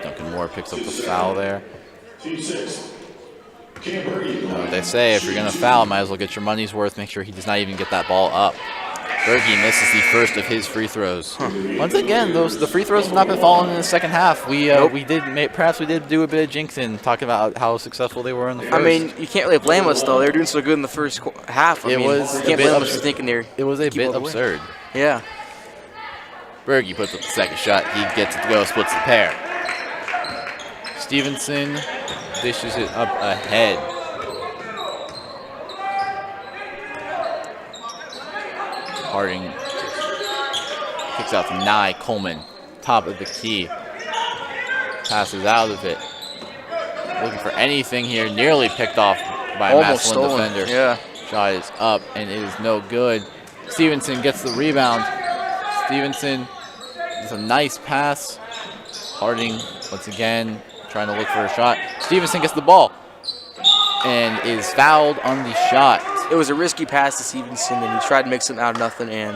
Duncan Moore picks up the foul there. Team 6. Cam Berge. They say if you're going to foul, might as well get your money's worth. Make sure he does not even get that ball up. Berge misses the first of his free throws. Once again, the free throws have not been falling in the second half. Perhaps we did do a bit of jinxing, talking about how successful they were in the first. I mean, you can't really blame us though. They were doing so good in the first half. It was you a can't bit blame us for thinking they're. it was a keep bit all the way. absurd. Yeah. Berge puts up the second shot. He gets it to go, splits the pair. Stevenson dishes it up ahead. Harding kicks out to Nye Coleman, top of the key. Passes out of it. Looking for anything here. Nearly picked off by a Almost Massillon stolen. defender. Yeah. Shot is up and it is no good. Stevenson gets the rebound. Stevenson, it's a nice pass. Harding, once again, trying to look for a shot. Stevenson gets the ball and is fouled on the shot. It was a risky pass to Stevenson, and he tried to make something out of nothing and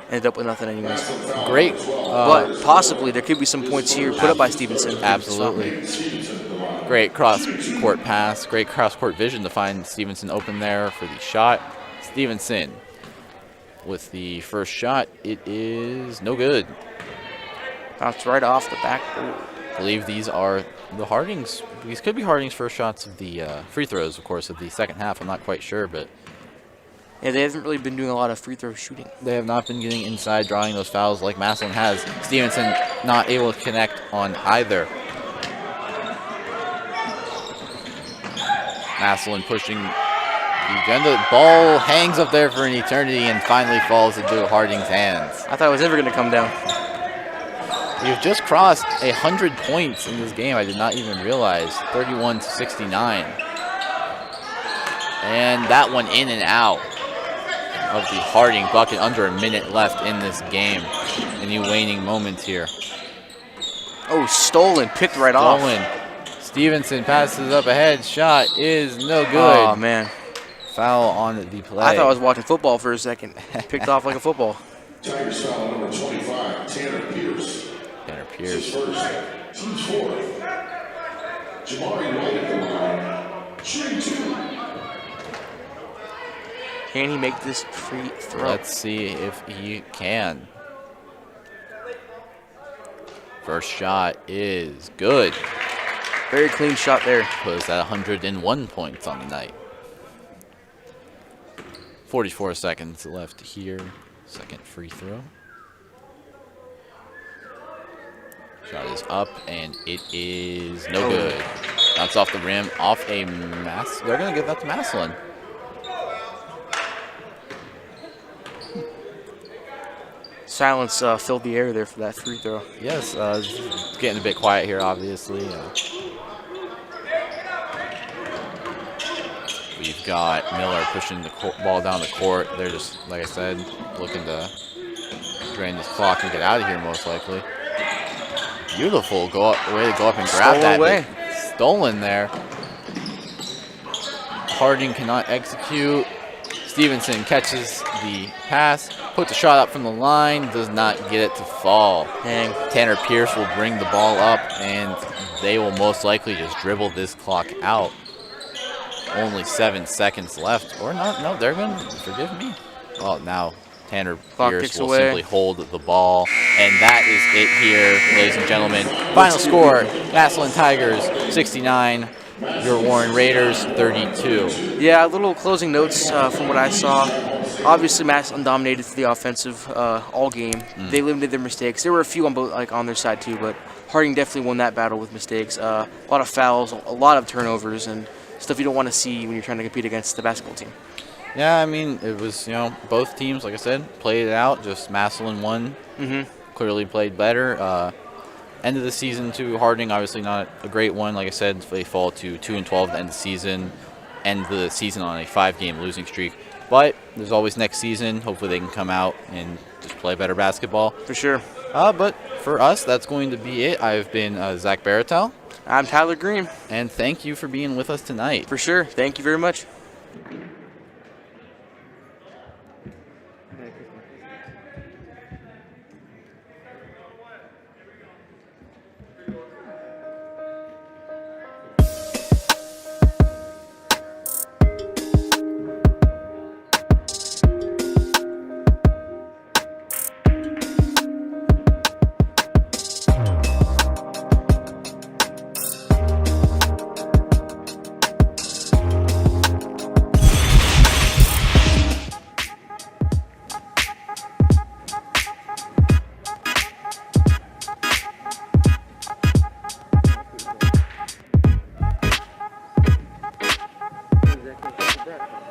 ended up with nothing anyways. Great. But possibly there could be some points here put up by Stevenson. Absolutely. Great cross-court pass. Great cross-court vision to find Stevenson open there for the shot. Stevenson with the first shot. It is no good. Bounced right off the backboard. I believe these are the Hardings. These could be Harding's first shots of the free throws, of course, of the second half. I'm not quite sure, but Yeah, they haven't really been doing a lot of free throw shooting. they have not been getting inside, drawing those fouls like Massillon has. Stevenson not able to connect on either. Massillon pushing the agenda. Ball hangs up there for an eternity and finally falls into Harding's hands. I thought it was never going to come down. We've just crossed 100 points in this game. I did not even realize. 31-69. And that one in and out of the Harding bucket. Under a minute left in this game. Any waning moments here. Oh, stolen. Picked right off. Stolen. Stevenson passes up ahead. Shot is no good. Oh, man. Foul on the play. I thought I was watching football for a second. Picked off like a football. Tigers foul number 25, Tanner Pierce. Tanner His Pierce. first, team's fourth. Jamari White at the line, shooting 2. Can he make this free throw? Let's see if he can. First shot is good. Very clean shot there. Puts at 101 points on the night. 44 seconds left here. Second free throw. Shot is up, and it is no good. That's off the rim, off a mass. They're going to give that to Massillon. Silence filled the air there for that free throw. Yes, it's getting a bit quiet here, obviously. We've got Miller pushing the ball down the court. They're just, like I said, looking to drain this clock and get out of here, most likely. Beautiful way to go up and grab Stolen that. away. Stolen there. Harding cannot execute. Stevenson catches the pass, puts a shot up from the line, does not get it to fall. Dang. Tanner Pierce will bring the ball up, and they will most likely just dribble this clock out. Only 7 seconds left. Or not, no, they're going to, forgive me. Well, now Tanner Clock Pierce ticks will away. simply hold the ball. And that is it here, ladies and gentlemen. Final score, Massillon Tigers 69, your Warren Raiders 32. Yeah, little closing notes from what I saw. Obviously, Massillon dominated the offensive all game. They limited their mistakes. There were a few on both, on their side too, but Harding definitely won that battle with mistakes. A lot of fouls, a lot of turnovers, and stuff you don't want to see when you're trying to compete against the basketball team. Yeah, I mean, it was, both teams, like I said, played it out. Just Massillon won. Clearly played better. End of the season to Harding, obviously not a great one. Like I said, they fall to 2-12 at the end of the season. End the season on a 5-game losing streak. But there's always next season. Hopefully they can come out and just play better basketball. For sure. But for us, that's going to be it. I've been Zach Baratel. I'm Tyler Green. And thank you for being with us tonight. For sure. Thank you very much. Exactly.